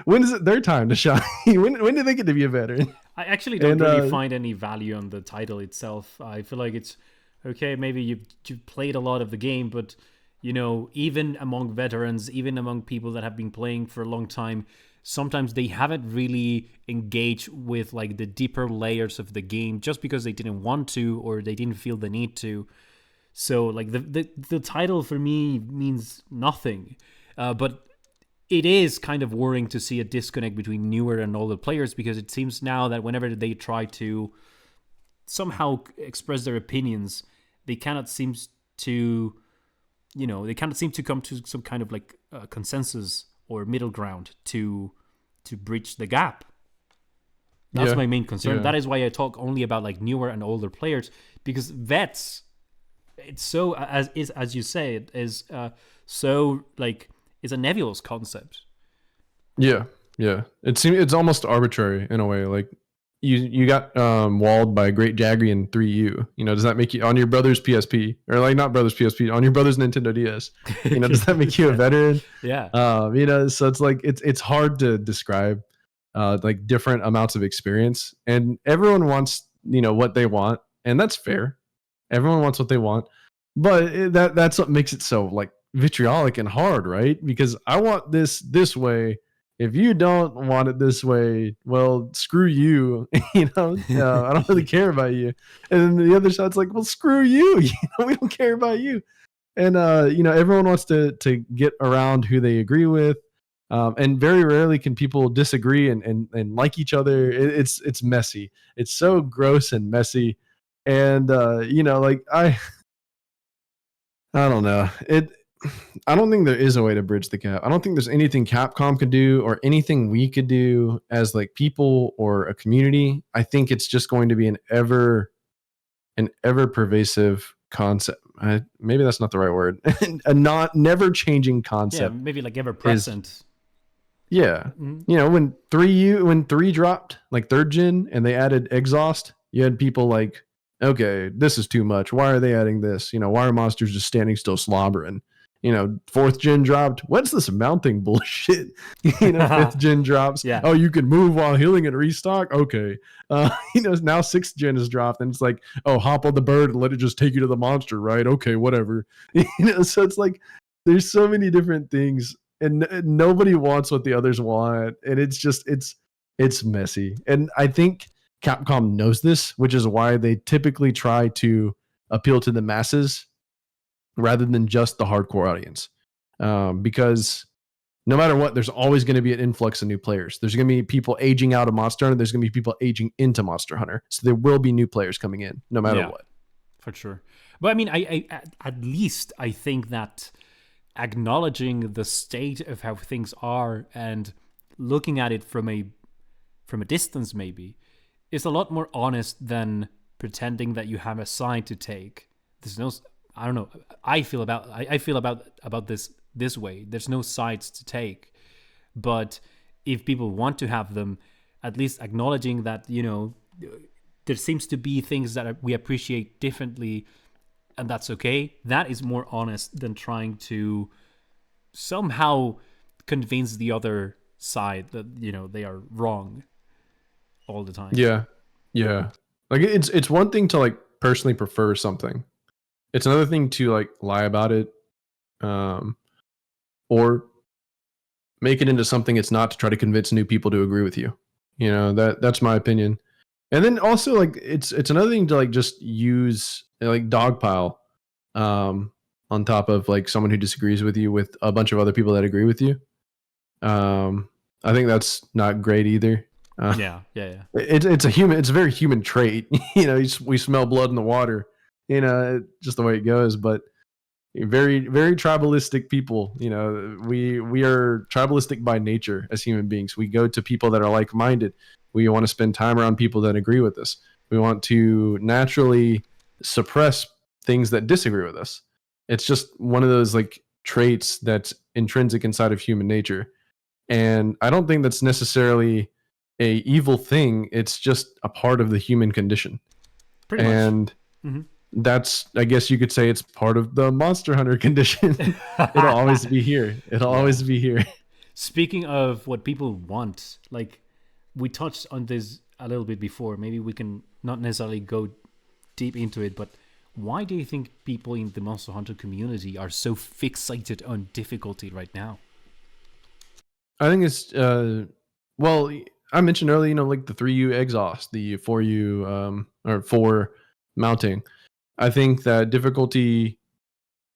when is it their time to shine? When do they get to be a veteran? I actually don't And really find any value on the title itself. I feel like it's okay. Maybe you've played a lot of the game, but you know, even among veterans, even among people that have been playing for a long time, sometimes they haven't really engaged with like the deeper layers of the game just because they didn't want to or they didn't feel the need to. So like the title for me means nothing. But it is kind of worrying to see a disconnect between newer and older players because it seems now that whenever they try to somehow express their opinions, they cannot seem to, you know, they cannot seem to come to some kind of like consensus or middle ground to bridge the gap. That's Yeah. my main concern. Yeah. That is why I talk only about like newer and older players, because vets, it's so as you say, it is so like it's a nebulous concept. Yeah. Yeah. It seems it's almost arbitrary in a way. Like you got walled by Great Jaggery and 3U. You know, does that make you on your brother's PSP, or like not brother's PSP, on your brother's Nintendo DS? You know, does that make you a veteran? Yeah. You know, so it's like it's hard to describe like different amounts of experience, and everyone wants, you know, what they want, and that's fair. Everyone wants what they want, but that's what makes it so like vitriolic and hard, right? Because I want this way. If you don't want it this way, well, screw you. You know, I don't really care about you. And then the other side's like, well, screw you. You know, we don't care about you. And you know, everyone wants to get around who they agree with. And very rarely can people disagree and like each other. It's messy. It's so gross and messy. And you know, like I don't know. I don't think there is a way to bridge the gap. I don't think there's anything Capcom could do or anything we could do as like people or a community. I think it's just going to be an ever pervasive concept. Maybe that's not the right word. A not never changing Yeah, concept. maybe like ever present. Yeah. You know, when 3 dropped, like third gen, and they added exhaust, you had people like, okay, this is too much. Why are they adding this? You know, why are monsters just standing still slobbering? You know, fourth gen dropped. What's this mounting bullshit? You know, fifth gen drops. Yeah. Oh, you can move while healing and restock. Okay. You know, now sixth gen has dropped, and it's like, oh, hop on the bird and let it just take you to the monster, right? Okay, whatever. You know, so it's like there's so many different things, and nobody wants what the others want, and it's just it's messy. And I think Capcom knows this, which is why they typically try to appeal to the masses rather than just the hardcore audience. Because no matter what, there's always going to be an influx of new players. There's going to be people aging out of Monster Hunter. There's going to be people aging into Monster Hunter. So there will be new players coming in, no matter what. For sure. But I mean, I at least I think that acknowledging the state of how things are and looking at it from a distance maybe is a lot more honest than pretending that you have a side to take. There's no, I don't know. I feel about this way. There's no sides to take. But if people want to have them, at least acknowledging that, you know, there seems to be things that we appreciate differently, and that's okay. That is more honest than trying to somehow convince the other side that, you know, they are wrong all the time. Yeah. Yeah. Like it's one thing to like personally prefer something. It's another thing to like lie about it, or make it into something it's not to try to convince new people to agree with you. You know, that's my opinion. And then also like it's another thing to like just use like dogpile on top of like someone who disagrees with you with a bunch of other people that agree with you. I think that's not great either. Yeah. It's a very human trait. You know, we smell blood in the water. You know, just the way it goes. But very very tribalistic people. You know, we are tribalistic by nature as human beings. We go to people that are like minded. We want to spend time around people that agree with us. We want to naturally suppress things that disagree with us. It's just one of those like traits that's intrinsic inside of human nature. And I don't think that's necessarily a evil thing. It's just a part of the human condition. Pretty much. And that's, I guess you could say, it's part of the Monster Hunter condition. It'll always be here. It'll always be here. Speaking of what people want, like we touched on this a little bit before. Maybe we can not necessarily go deep into it, but why do you think people in the Monster Hunter community are so fixated on difficulty right now? I think it's well, I mentioned earlier, you know, like the 3U exhaust, the 4U or 4 mounting. I think that difficulty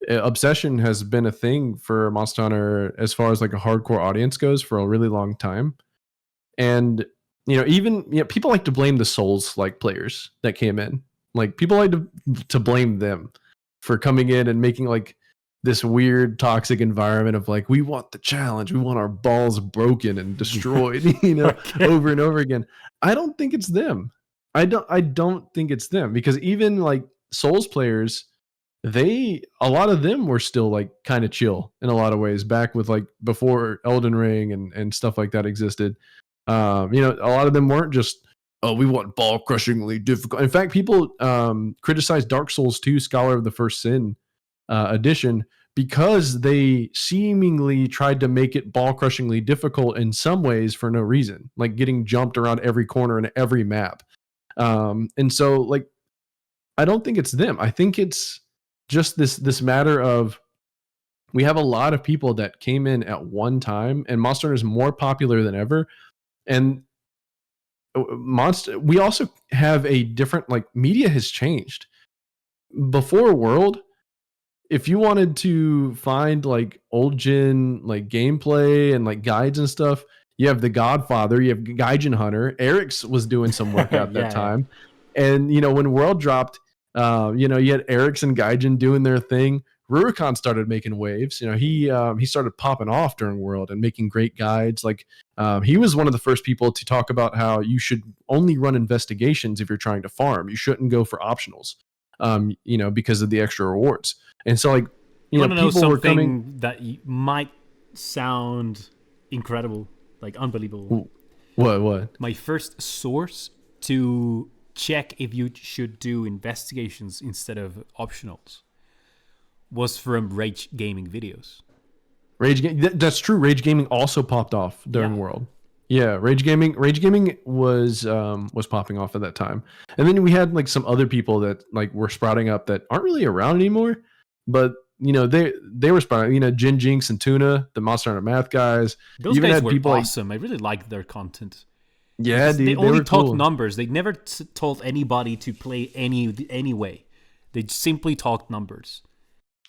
obsession has been a thing for Monster Hunter as far as like a hardcore audience goes for a really long time. And you know, even people like to blame the Souls like players that came in. Like people like to blame them for coming in and making like this weird toxic environment of like, we want the challenge, we want our balls broken and destroyed, Okay. over and over again. I don't think it's them. I don't think it's them, because even like Souls players, a lot of them were still like kind of chill in a lot of ways back with like before Elden Ring and stuff like that existed. A lot of them weren't just, oh, we want ball crushingly difficult. In fact, people criticized Dark Souls 2 Scholar of the First Sin edition because they seemingly tried to make it ball crushingly difficult in some ways for no reason, like getting jumped around every corner in every map. And so like, I don't think it's them. I think it's just this matter of, we have a lot of people that came in at one time, and Monster Hunter is more popular than ever. And we also have a different, like, media has changed. Before World, if you wanted to find like old gen like gameplay and like guides and stuff, you have The Godfather, you have Gaijin Hunter. Eric's was doing some work out that Yeah. time. And when World dropped, you had Eric's and Gaijin doing their thing. Rurikon started making waves. He started popping off during World and making great guides. Like, he was one of the first people to talk about how you should only run investigations if you're trying to farm. You shouldn't go for optionals, because of the extra rewards. And so, like, You want to know people were coming. something that might sound incredible, like unbelievable? What? My first source to check if you should do investigations instead of optionals was from Rage Gaming videos. That's true. Rage Gaming also popped off during World. Yeah, Rage Gaming was popping off at that time. And then we had like some other people that like were sprouting up that aren't really around anymore, but they were sprouting. Jin Jinx and Tuna, the Monster Hunter Math guys. Those even guys had were people awesome. I really liked their content. Yeah, dude, They only were talked cool. numbers. They never told anybody to play any way. They simply talked numbers.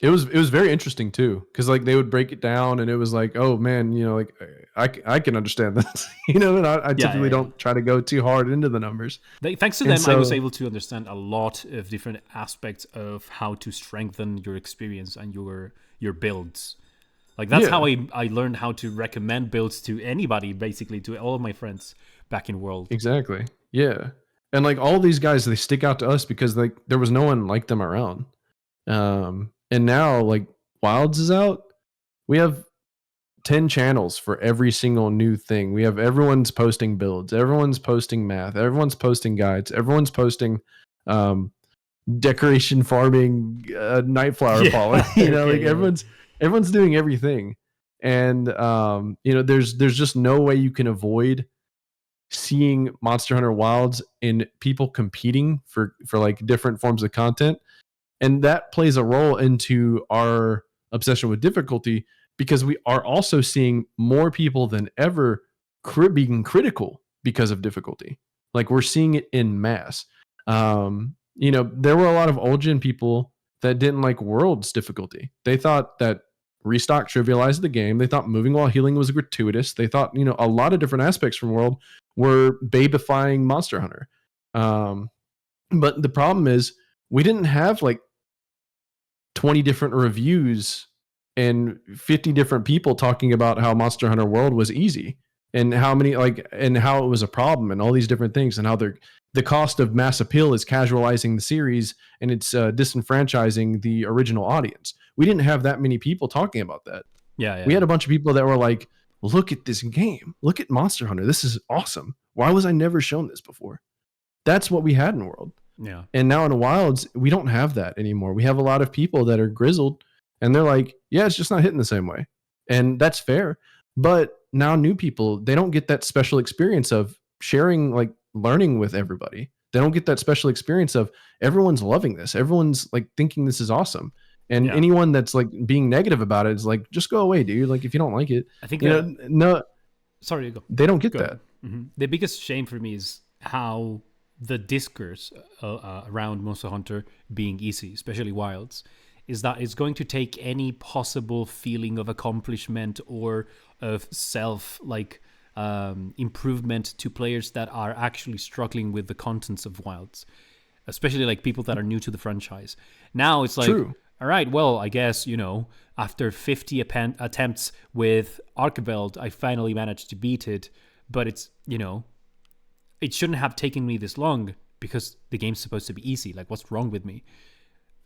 It was very interesting too, because like they would break it down, and it was like, oh man, like I can understand this, and I typically don't try to go too hard into the numbers. Thanks to them, I was able to understand a lot of different aspects of how to strengthen your experience and your builds. Like that's how I learned how to recommend builds to anybody, basically to all of my friends back in World. Exactly. Yeah. And like all these guys, they stick out to us because like there was no one like them around. And now like Wilds is out. We have 10 channels for every single new thing. We have everyone's posting builds, everyone's posting math, everyone's posting guides, everyone's posting decoration farming, night flower pollen. Like everyone's doing everything. And there's just no way you can avoid seeing Monster Hunter Wilds in people competing for like different forms of content. And that plays a role into our obsession with difficulty, because we are also seeing more people than ever being critical because of difficulty. Like we're seeing it in mass. There were a lot of old gen people that didn't like World's difficulty. They thought that restock trivialized the game. They thought moving while healing was gratuitous. They thought, a lot of different aspects from World were babifying Monster Hunter. But the problem is we didn't have like 20 different reviews and 50 different people talking about how Monster Hunter World was easy and how it was a problem and all these different things, and how the cost of mass appeal is casualizing the series and it's disenfranchising the original audience. We didn't have that many people talking about that. Yeah. We had a bunch of people that were like, look at this game. Look at Monster Hunter. This is awesome. Why was I never shown this before? That's what we had in World. Yeah. And now in Wilds, we don't have that anymore. We have a lot of people that are grizzled and they're like, yeah, it's just not hitting the same way. And that's fair. But now new people, they don't get that special experience of sharing, like learning with everybody. They don't get that special experience of everyone's loving this. Everyone's like thinking this is awesome. And anyone that's like being negative about it is like, just go away, dude. Like if you don't like it, I think no. Sorry, go. They don't get that. Mm-hmm. The biggest shame for me is how the discourse around Monster Hunter being easy, especially Wilds, is that it's going to take any possible feeling of accomplishment or of self improvement to players that are actually struggling with the contents of Wilds, especially like people that are new to the franchise. Now it's like, True. All right, well, I guess, after 50 attempts with Archibald, I finally managed to beat it. But it shouldn't have taken me this long because the game's supposed to be easy. Like, what's wrong with me?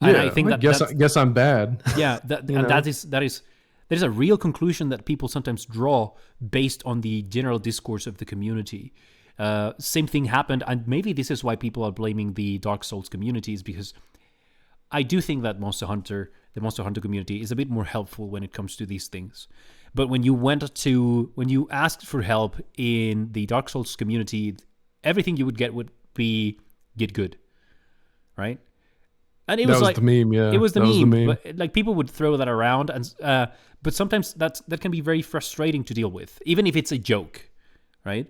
And I Yeah, think like that's guess I'm bad. yeah, You and know? that is a real conclusion that people sometimes draw based on the general discourse of the community. Same thing happened, and maybe this is why people are blaming the Dark Souls communities, because I do think that the Monster Hunter community, is a bit more helpful when it comes to these things. But when you asked for help in the Dark Souls community, everything you would get would be get good, right? And it That was was like the meme. it Yeah, was the that was the meme, meme. but like people would throw that around, and but sometimes that can be very frustrating to deal with, even if it's a joke, right?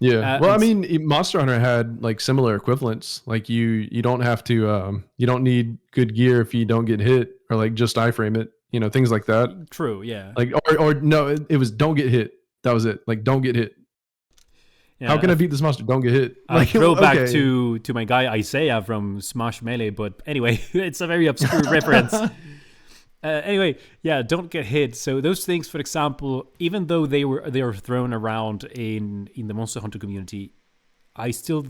Yeah. Well, I And mean, Monster Hunter had like similar equivalents. Like you don't have to you don't need good gear if you don't get hit, or like just iframe it, things like that. true, yeah, Like or no, it was don't get hit. That was it. Like don't get hit. How yeah. can I beat this monster? Don't get hit. A Like throwback okay. to my guy Isaiah from Smash Melee, but anyway, it's a very obscure reference. Anyway, yeah, don't get hit. So those things, for example, even though they were thrown around in the Monster Hunter community, I still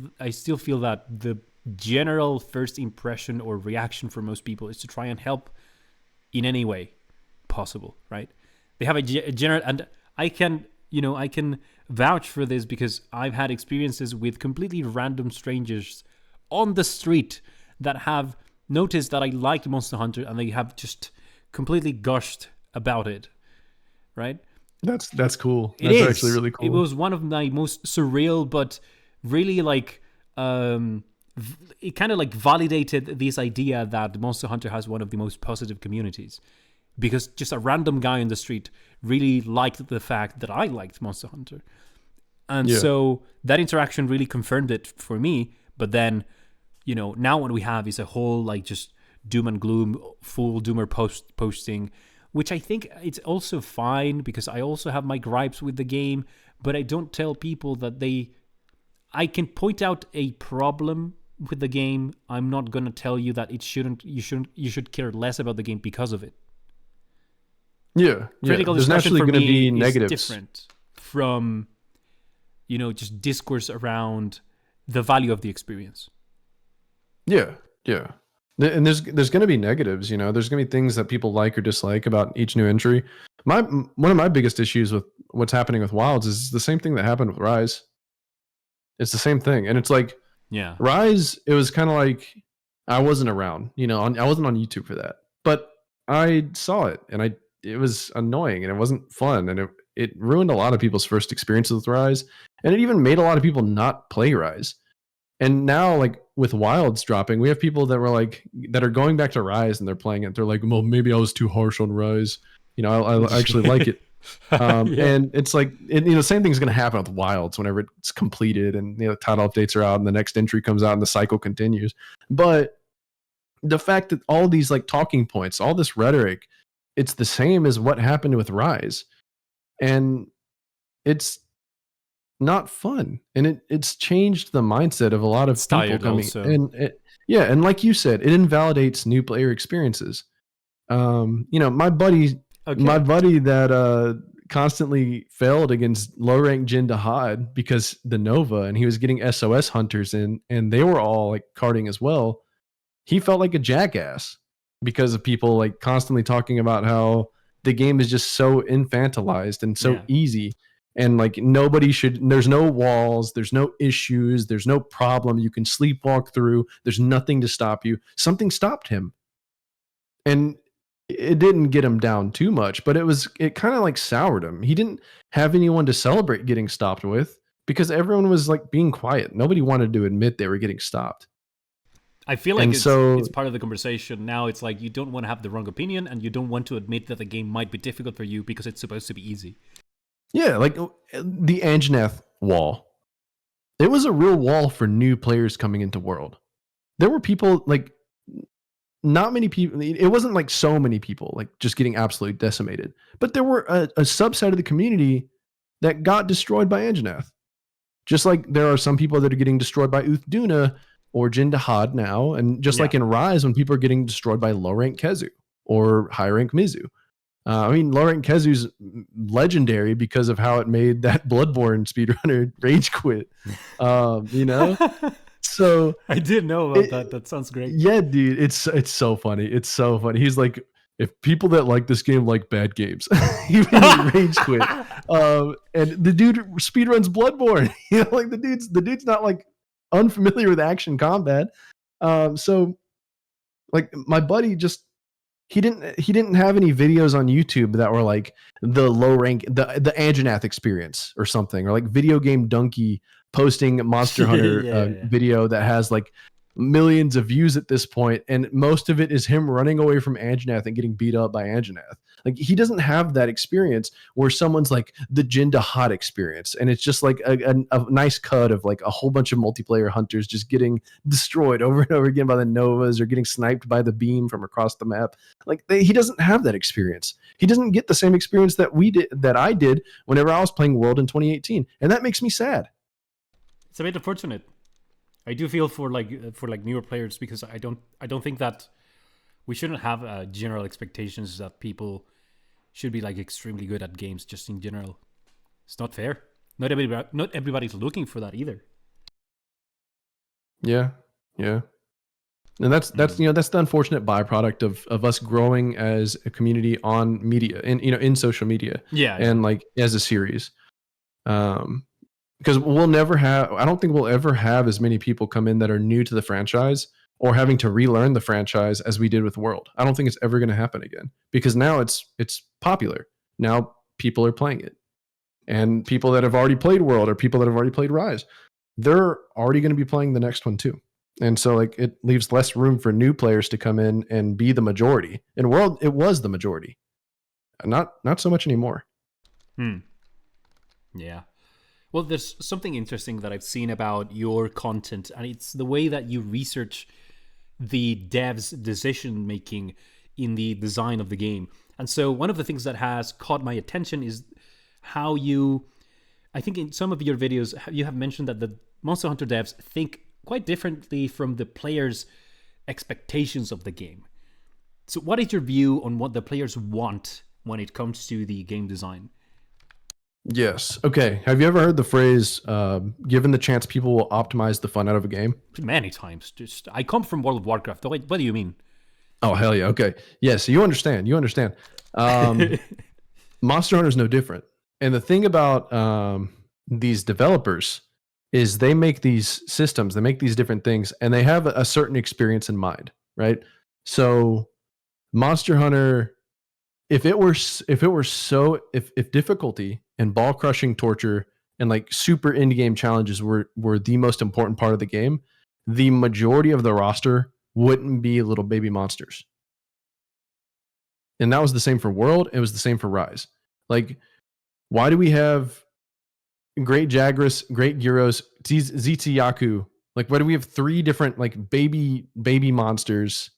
feel that the general first impression or reaction for most people is to try and help in any way possible, right? They have a general, and I can vouch for this because I've had experiences with completely random strangers on the street that have noticed that I liked Monster Hunter, and they have just completely gushed about it, right? That's cool. It That's actually is. really It cool. was one of my most surreal, but really like it kind of like validated this idea that Monster Hunter has one of the most positive communities, because just a random guy on the street really liked the fact that I liked Monster Hunter. And Yeah. so that interaction really confirmed it for me. But then, now what we have is a whole like just doom and gloom, full doomer posting, which I think it's also fine because I also have my gripes with the game, but I don't tell people that I can point out a problem with the game. I'm not gonna tell you that you should care less about the game because of it. Yeah. Yeah. Critical There's discussion naturally for going to me be is negatives. different from just discourse around the value of the experience. Yeah. Yeah. And there's going to be negatives, there's going to be things that people like or dislike about each new entry. One of my biggest issues with what's happening with Wilds is the same thing that happened with Rise. It's the same thing. And it's like Yeah. Rise, it was kind of like I wasn't around, I wasn't on YouTube for that. But I saw it and it was annoying and it wasn't fun and it ruined a lot of people's first experiences with Rise, and it even made a lot of people not play Rise. And now, like with Wilds dropping, we have people that are going back to Rise and they're playing it. They're like, well, maybe I was too harsh on Rise. I actually like it. Yeah. And it's like, same thing's going to happen with Wilds whenever it's completed and title updates are out and the next entry comes out and the cycle continues. But the fact that all these like talking points, all this rhetoric, it's the same as what happened with Rise, and it's not fun, and it's changed the mindset of a lot It's of people tired coming. also. And yeah, and like you said, it invalidates new player experiences. My buddy, Okay. that constantly failed against low rank Jin Dahad because the Nova, and he was getting SOS hunters in, and they were all like carding as well. He felt like a jackass because of people like constantly talking about how the game is just so infantilized and so Yeah. easy, and like there's no walls, there's no issues, there's no problem you can sleepwalk through, there's nothing to stop you. Something stopped him, and it didn't get him down too much, but it kind of like soured him. He didn't have anyone to celebrate getting stopped with because everyone was like being quiet. Nobody wanted to admit they were getting stopped. I feel like And it's so part of the conversation now. It's like you don't want to have the wrong opinion, and you don't want to admit that the game might be difficult for you because it's supposed to be easy. yeah, like the Anjanath wall. It was a real wall for new players coming into World. There were people like not many people. It wasn't like so many people like just getting absolutely decimated, but there were a subset of the community that got destroyed by Anjanath. Just like there are some people that are getting destroyed by Uthduna or Jin Dahad now, and just Yeah. like in Rise when people are getting destroyed by low rank Kezu. or high rank Mizu. I mean, low rank Kezu's legendary because of how it made that Bloodborne speedrunner rage quit. You know, so I did know about that. That sounds great. yeah, dude, it's so funny. It's so funny. He's like, if people that like this game like bad games, he rage quit. And the dude speedruns Bloodborne. You know, like the dude's not like unfamiliar with action combat. So like my buddy just he didn't have any videos on YouTube that were like the low rank the Anjanath experience or something, or like Video Game Donkey posting Monster Hunter video that has like millions of views at this point, and most of it is him running away from Anjanath and getting beat up by Anjanath. Like he doesn't have that experience where someone's like the Jinda Hot experience, and it's just like a nice cut of like a whole bunch of multiplayer hunters just getting destroyed over and over again by the Novas or getting sniped by the beam from across the map. Like he doesn't have that experience. He doesn't get the same experience that I did whenever I was playing World in 2018, and that makes me sad. It's a bit unfortunate. I do feel for newer players, because I don't think that we shouldn't have general expectations that people should be like extremely good at games just in general. It's not fair. Not everybody's looking for that either. Yeah. And that's that's the unfortunate byproduct of us growing as a community on media and in social media. Yeah. And like as a series. Because I don't think we'll ever have as many people come in that are new to the franchise or having to relearn the franchise as we did with World. I don't think it's ever going to happen again, because now it's popular. Now people are playing it, and people that have already played World or people that have already played Rise, they're already going to be playing the next one too. And so like it leaves less room for new players to come in and be the majority. In World, it was the majority. Not so much anymore. Yeah. Well, there's something interesting that I've seen about your content, and it's the way that you research the devs' decision making in the design of the game. And so one of the things that has caught my attention is how I think in some of your videos, you have mentioned that the Monster Hunter devs think quite differently from the players' expectations of the game. So what is your view on what the players want when it comes to the game design? Yes. Okay. Have you ever heard the phrase, given the chance, people will optimize the fun out of a game? Many times. I come from World of Warcraft. What do you mean? Oh, hell yeah. Okay. Yeah, so you understand. Monster Hunter is no different. And the thing about these developers is they make these systems, they make these different things, and they have a certain experience in mind, right? So Monster Hunter, if difficulty and ball crushing torture and like super indie game challenges were the most important part of the game, the majority of the roster wouldn't be little baby monsters. And that was the same for World. It was the same for Rise. Like, why do we have Great Jagras, Great Gyros, Zitiyaku? Like, why do we have 3 different like baby monsters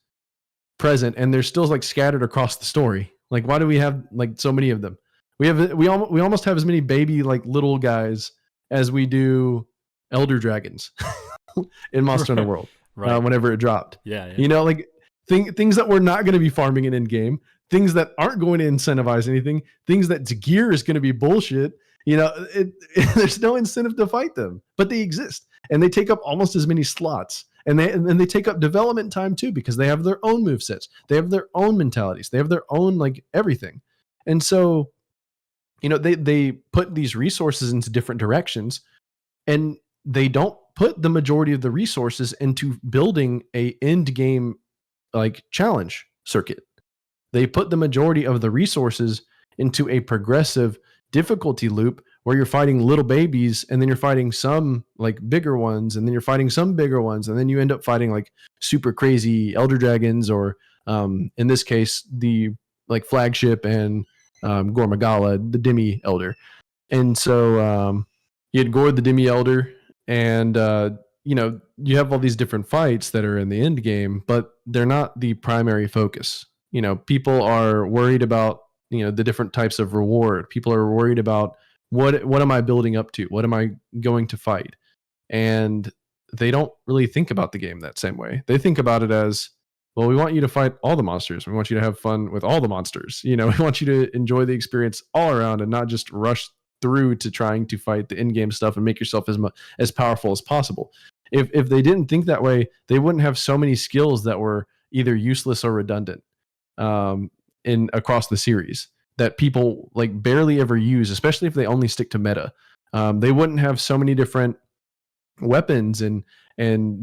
present, and they're still like scattered across the story? Like, why do we have like so many of them? We almost have as many baby like little guys as we do elder dragons in Monster Hunter World. Right. Whenever it dropped. Yeah. You know, like things that we're not going to be farming in game, things that aren't going to incentivize anything, things that gear is going to be bullshit. You know, there's no incentive to fight them, but they exist, and they take up almost as many slots. And they take up development time too, because they have their own movesets, they have their own mentalities, they have their own like everything. And so, you know, they put these resources into different directions, and they don't put the majority of the resources into building a end game like challenge circuit. They put the majority of the resources into a progressive difficulty loop where you're fighting little babies, and then you're fighting some like bigger ones, and then you're fighting some bigger ones, and then you end up fighting like super crazy elder dragons, or in this case the like flagship and Gormagala, the demi elder. And so you had Gore the demi elder, and you know, you have all these different fights that are in the end game, but they're not the primary focus. You know, people are worried about, you know, the different types of reward. People are worried about what am I building up to? What am I going to fight? And they don't really think about the game that same way. They think about it as, Well, we want you to fight all the monsters. We want you to have fun with all the monsters. We want you to enjoy the experience all around and not just rush through to trying to fight the in-game stuff and make yourself as powerful as possible. If they didn't think that way, they wouldn't have so many skills that were either useless or redundant in across the series that people like barely ever use, especially if they only stick to meta. They wouldn't have so many different weapons and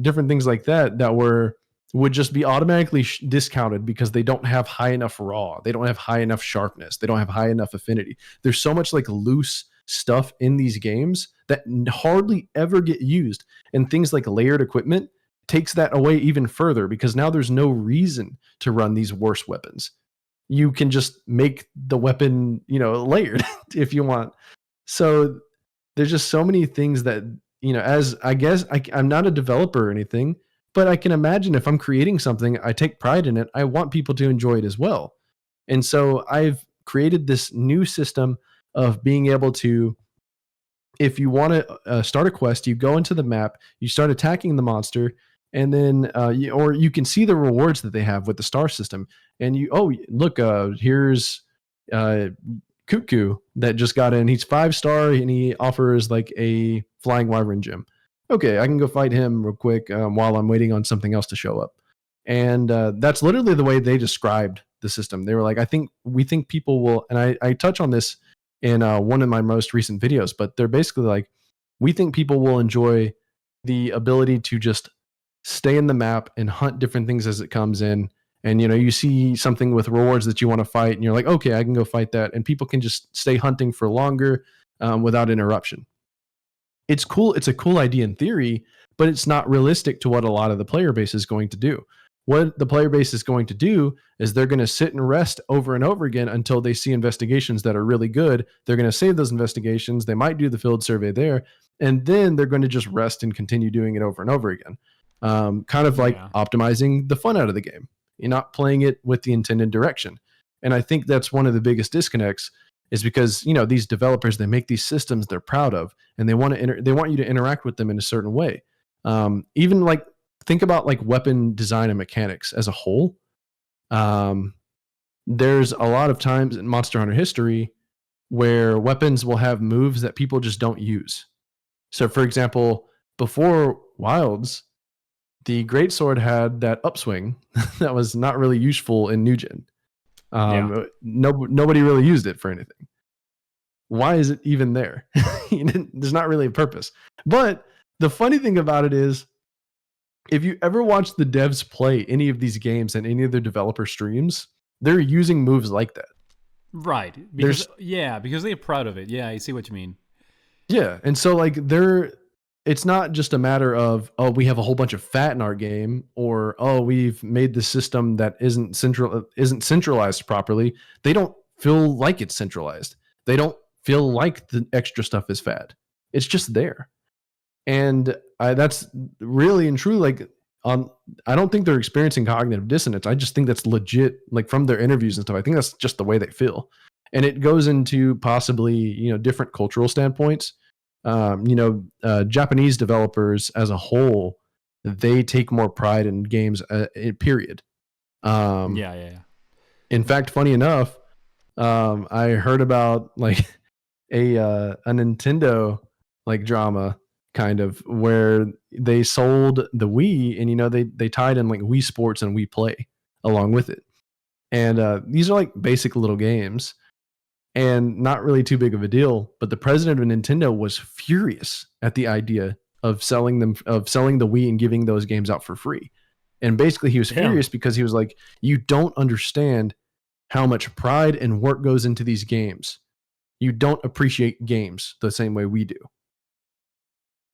different things like that would just be automatically discounted because they don't have high enough raw, they don't have high enough sharpness, they don't have high enough affinity. There's so much like loose stuff in these games that hardly ever get used, and things like layered equipment takes that away even further because now there's no reason to run these worse weapons. You can just make the weapon layered if you want. So there's just so many things that as I guess I'm not a developer or anything, but I can imagine if I'm creating something, I take pride in it, I want people to enjoy it as well. And so I've created this new system of being able to, if you want to start a quest, you go into the map, you start attacking the monster, and then or you can see the rewards that they have with the star system. And look, here's Cuckoo that just got in. He's 5-star and he offers like a flying wyvern gem. Okay, I can go fight him real quick while I'm waiting on something else to show up. And that's literally the way they described the system. They were like, we think people will, and I touch on this in one of my most recent videos, but they're basically like, we think people will enjoy the ability to just stay in the map and hunt different things as it comes in. And you see something with rewards that you want to fight, and you're like, okay, I can go fight that, and people can just stay hunting for longer without interruption. It's cool. It's a cool idea in theory, but it's not realistic to what a lot of the player base is going to do. What the player base is going to do is they're going to sit and rest over and over again until they see investigations that are really good. They're going to save those investigations. They might do the field survey there, and then they're going to just rest and continue doing it over and over again. Kind of like optimizing the fun out of the game. You're not playing it with the intended direction. And I think that's one of the biggest disconnects, is because these developers, they make these systems they're proud of, and they want you to interact with them in a certain way. Even like think about like weapon design and mechanics as a whole. There's a lot of times in Monster Hunter history where weapons will have moves that people just don't use. So for example, before Wilds, the greatsword had that upswing that was not really useful in New Gen. Nobody really used it for anything. Why is it even there? There's not really a purpose. But the funny thing about it is, if you ever watch the devs play any of these games and any of their developer streams, they're using moves like that. Right. Because they're proud of it. Yeah, I see what you mean. Yeah. And so like it's not just a matter of, oh, we have a whole bunch of fat in our game, or, oh, we've made the system that isn't centralized properly. They don't feel like it's centralized. They don't feel like the extra stuff is fat. It's just there. And that's really and truly like, I don't think they're experiencing cognitive dissonance. I just think that's legit, like from their interviews and stuff. I think that's just the way they feel. And it goes into possibly, different cultural standpoints. Japanese developers as a whole, they take more pride in games, period. In fact, funny enough, I heard about like a Nintendo like drama kind of where they sold the Wii, and they tied in like Wii Sports and Wii Play along with it. And these are like basic little games and not really too big of a deal. But the president of Nintendo was furious at the idea of selling the Wii and giving those games out for free. And basically he was furious because he was like, you don't understand how much pride and work goes into these games. You don't appreciate games the same way we do.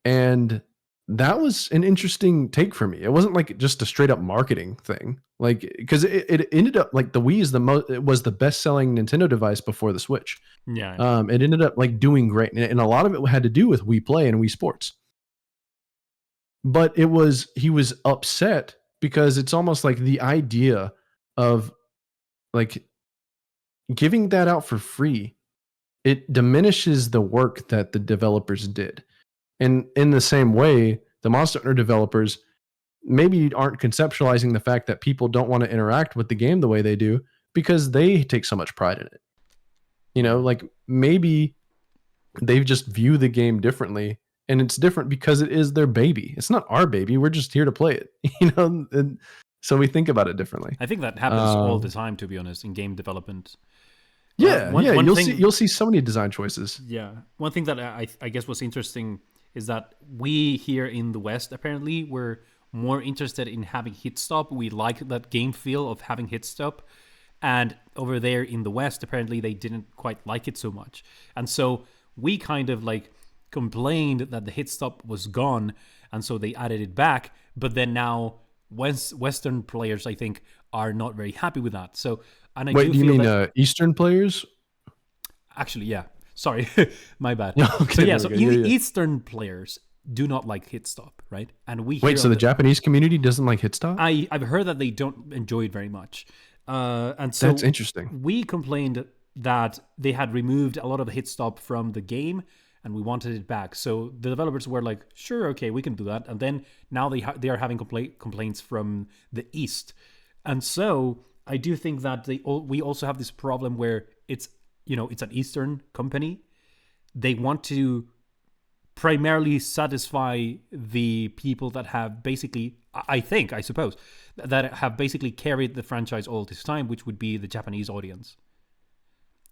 And that was an interesting take for me. It wasn't like just a straight up marketing thing, like because it ended up like the Wii is it was the best selling Nintendo device before the Switch. It ended up like doing great, and a lot of it had to do with Wii Play and Wii Sports. But he was upset because it's almost like the idea of like giving that out for free, it diminishes the work that the developers did. And in the same way, the Monster Hunter developers, maybe aren't conceptualizing the fact that people don't want to interact with the game the way they do because they take so much pride in it. You know, like maybe they just view the game differently, and it's different because it is their baby. It's not our baby. We're just here to play it, you know? And so we think about it differently. I think that happens all the time, to be honest, in game development. Yeah, you'll see so many design choices. Yeah, one thing that I guess was interesting is that we here in the West apparently were more interested in having hit stop. We like that game feel of having hit stop, and over there in the West apparently they didn't quite like it so much, and so we kind of like complained that the hit stop was gone, and so they added it back. But then now Western players, I think, are not very happy with that. So, and I Wait, do you mean that, Eastern players? Actually, yeah. Sorry, my bad. Okay, so Eastern players do not like hit stop, right? And we wait. So the Japanese community doesn't like hit stop? I've heard that they don't enjoy it very much, and so that's interesting. We complained that they had removed a lot of hit stop from the game, and we wanted it back. So the developers were like, "Sure, okay, we can do that." And then now they are having complaints from the East, and so I do think that we also have this problem where it's an Eastern company. They want to primarily satisfy the people that have basically, I suppose, that have basically carried the franchise all this time, which would be the Japanese audience.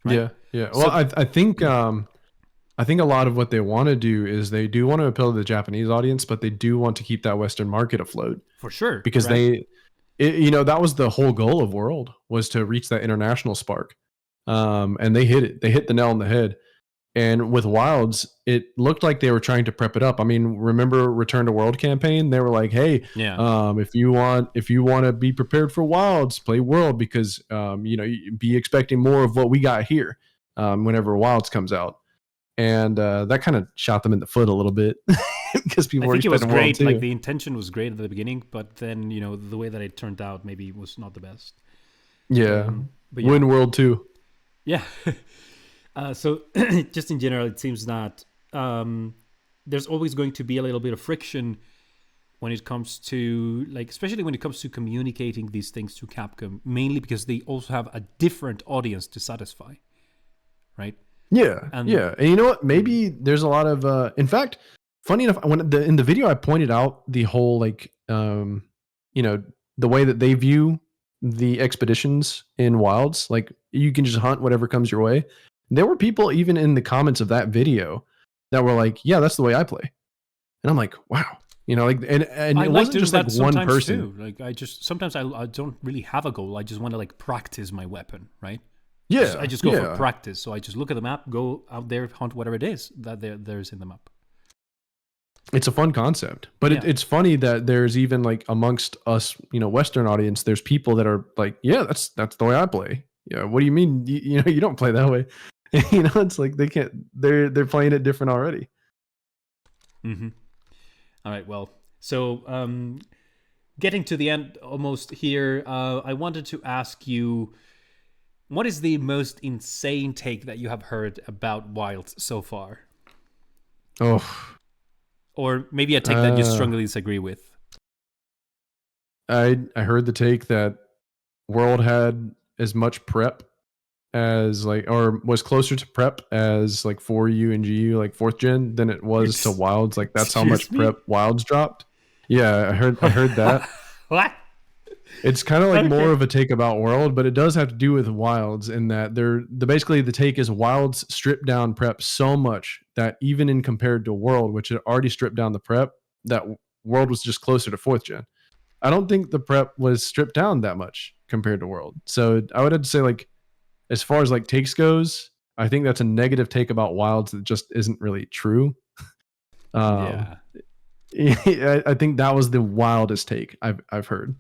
Right? Yeah. Well, I think a lot of what they want to do is they do want to appeal to the Japanese audience, but they do want to keep that Western market afloat. For sure. Because that was the whole goal of World, was to reach that international spark. And they hit it. They hit the nail on the head. And with Wilds, it looked like they were trying to prep it up. I mean, remember Return to World campaign? They were like, "Hey, if you want to be prepared for Wilds, play World, because be expecting more of what we got here whenever Wilds comes out." And that kind of shot them in the foot a little bit because people were expecting World too. I think it was great. Like the intention was great at the beginning, but then the way that it turned out maybe was not the best. Yeah, win World 2. Yeah. So just in general, it seems that there's always going to be a little bit of friction when it comes to, like, especially when it comes to communicating these things to Capcom, mainly because they also have a different audience to satisfy, right? Yeah, and you know what? Maybe there's a lot of, in fact, funny enough, in the video I pointed out the whole, like, the way that they view the expeditions in Wilds, like you can just hunt whatever comes your way. There were people even in the comments of that video that were like, "Yeah, that's the way I play," and I'm like, "Wow." Like, and it wasn't just like one person. Too. Like sometimes I don't really have a goal. I just want to like practice my weapon, right? Yeah, I just go for practice. So I just look at the map, go out there, hunt whatever it is that there's in the map. It's a fun concept, but it's funny that there's even like amongst us, Western audience, there's people that are like, "Yeah, that's the way I play." Yeah, what do you mean? You don't play that way. It's like they can't. They're playing it different already. Mm-hmm. All right. Well, so getting to the end almost here, I wanted to ask you, what is the most insane take that you have heard about Wilds so far? Oh. Or maybe a take that you strongly disagree with. I heard the take that World had as much prep as or was closer to prep as like 4U and GU, like 4th gen, than it was to Wilds. Like that's how much prep Wilds dropped. Yeah, I heard that. What? It's kind of like more of a take about World, but it does have to do with Wilds in that basically the take is Wilds stripped down prep so much that even in compared to World, which had already stripped down the prep, that World was just closer to 4th gen. I don't think the prep was stripped down that much compared to World. So I would have to say, like, as far as like takes goes, I think that's a negative take about Wilds that just isn't really true. I think that was the wildest take I've heard.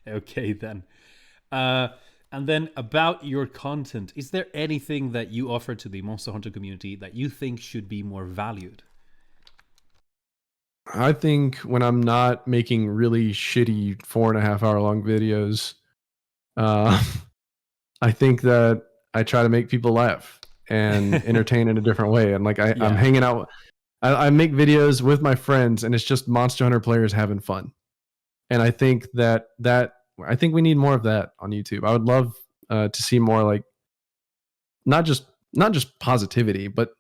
Okay, then. And then about your content, is there anything that you offer to the Monster Hunter community that you think should be more valued? I think when I'm not making really shitty 4.5 hour long videos, I think that I try to make people laugh and entertain in a different way. And like I'm hanging out I make videos with my friends, and it's just Monster Hunter players having fun. And I think I think we need more of that on YouTube. I would love to see more like not just not just positivity, but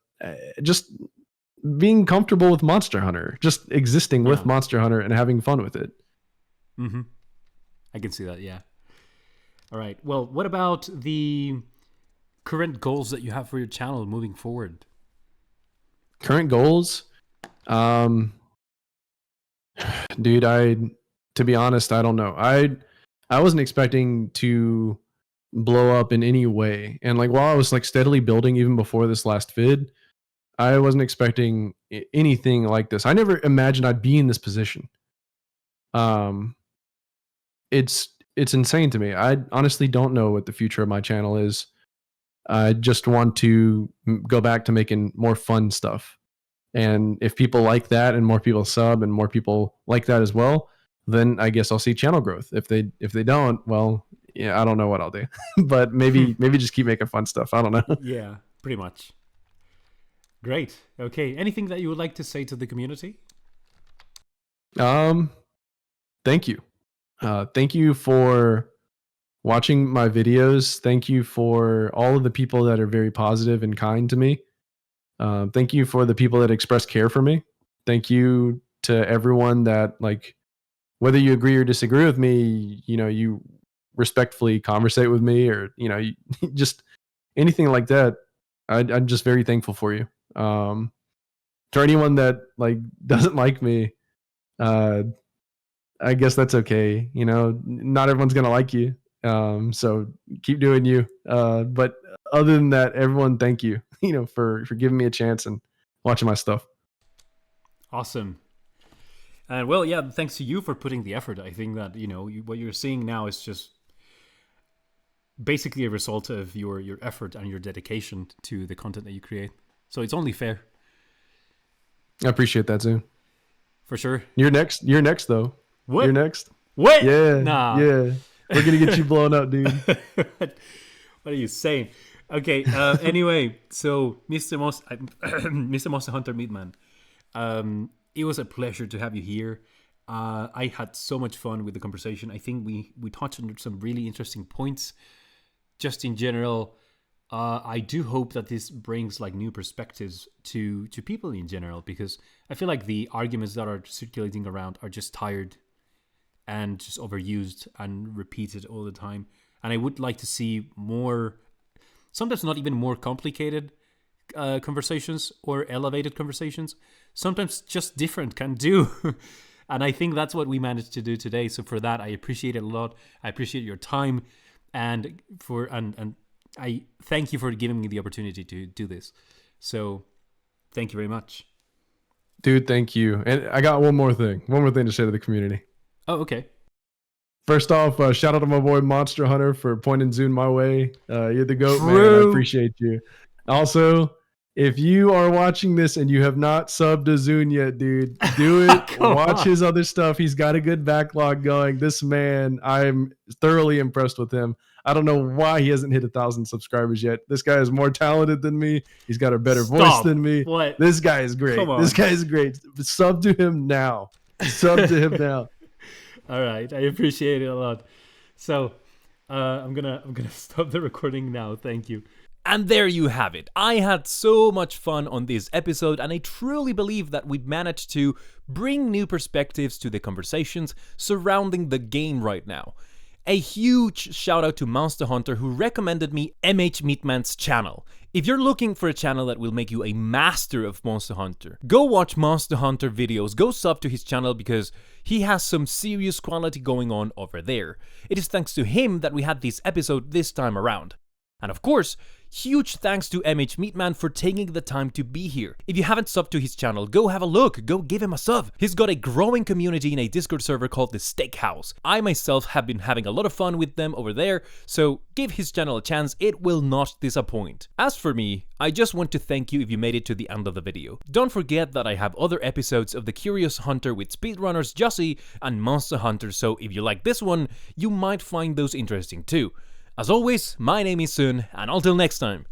just being comfortable with Monster Hunter, just existing with Yeah. Monster Hunter and having fun with it. Mm-hmm. I can see that, yeah. All right. Well, what about the current goals that you have for your channel moving forward? Current goals, um, dude, to be honest, I don't know. I wasn't expecting to blow up in any way, and like while I was like steadily building even before this last vid, I wasn't expecting anything like this. I never imagined I'd be in this position. Um, it's insane to me. I honestly don't know what the future of my channel is. I just want to go back to making more fun stuff. And if people like that and more people sub and more people like that as well, then I guess I'll see channel growth. If they don't, well, yeah, I don't know what I'll do. But maybe just keep making fun stuff. I don't know. Yeah, pretty much. Great. Okay. Anything that you would like to say to the community? Thank you. Thank you for watching my videos. Thank you for all of the people that are very positive and kind to me. Thank you for the people that express care for me. Thank you to everyone that, like, whether you agree or disagree with me, you respectfully conversate with me, or you, just anything like that. I'm just very thankful for you. To anyone that like doesn't like me, I guess that's okay. Not everyone's gonna like you. So keep doing you. But other than that, everyone, thank you. For giving me a chance and watching my stuff. Awesome. And well, yeah, thanks to you for putting the effort. I think that, what you're seeing now is just basically a result of your effort and your dedication to the content that you create. So it's only fair. I appreciate that, too. For sure. You're next though. What? You're next. What? Yeah. Nah. Yeah. We're gonna get you blown up, dude. What are you saying? Okay. Anyway, so Mr. Monster Hunter Meatman, it was a pleasure to have you here. I had so much fun with the conversation. I think we touched on some really interesting points. Just in general, I do hope that this brings like new perspectives to people in general, because I feel like the arguments that are circulating around are just tired and just overused and repeated all the time. And I would like to see more, sometimes not even more complicated conversations or elevated conversations. Sometimes just different can do. And I think that's what we managed to do today. So for that, I appreciate it a lot. I appreciate your time, and I thank you for giving me the opportunity to do this. So thank you very much. Dude, thank you. And I got one more thing to say to the community. Oh, okay. First off, shout out to my boy Monster Hunter for pointing Zune my way. You're the GOAT, man. True. I appreciate you. Also, if you are watching this and you have not subbed to Zune yet, dude, do it. Watch his other stuff. He's got a good backlog going. This man, I'm thoroughly impressed with him. I don't know why he hasn't hit 1,000 subscribers yet. This guy is more talented than me. He's got a better voice than me. What? This guy is great. This guy is great. Sub to him now. Sub to him now. All right, I appreciate it a lot. So I'm gonna stop the recording now. Thank you. And there you have it. I had so much fun on this episode, and I truly believe that we've managed to bring new perspectives to the conversations surrounding the game right now. A huge shout out to Monster Hunter, who recommended me MH Meatman's channel. If you're looking for a channel that will make you a master of Monster Hunter, go watch Monster Hunter videos, go sub to his channel, because he has some serious quality going on over there. It is thanks to him that we had this episode this time around. And of course, huge thanks to MH Meatman for taking the time to be here. If you haven't subbed to his channel, go have a look, go give him a sub. He's got a growing community in a Discord server called the Steakhouse. I myself have been having a lot of fun with them over there, so give his channel a chance, it will not disappoint. As for me, I just want to thank you if you made it to the end of the video. Don't forget that I have other episodes of The Curious Hunter with speedrunners Jussie and Monster Hunter, so if you like this one, you might find those interesting too. As always, my name is Sun, and until next time,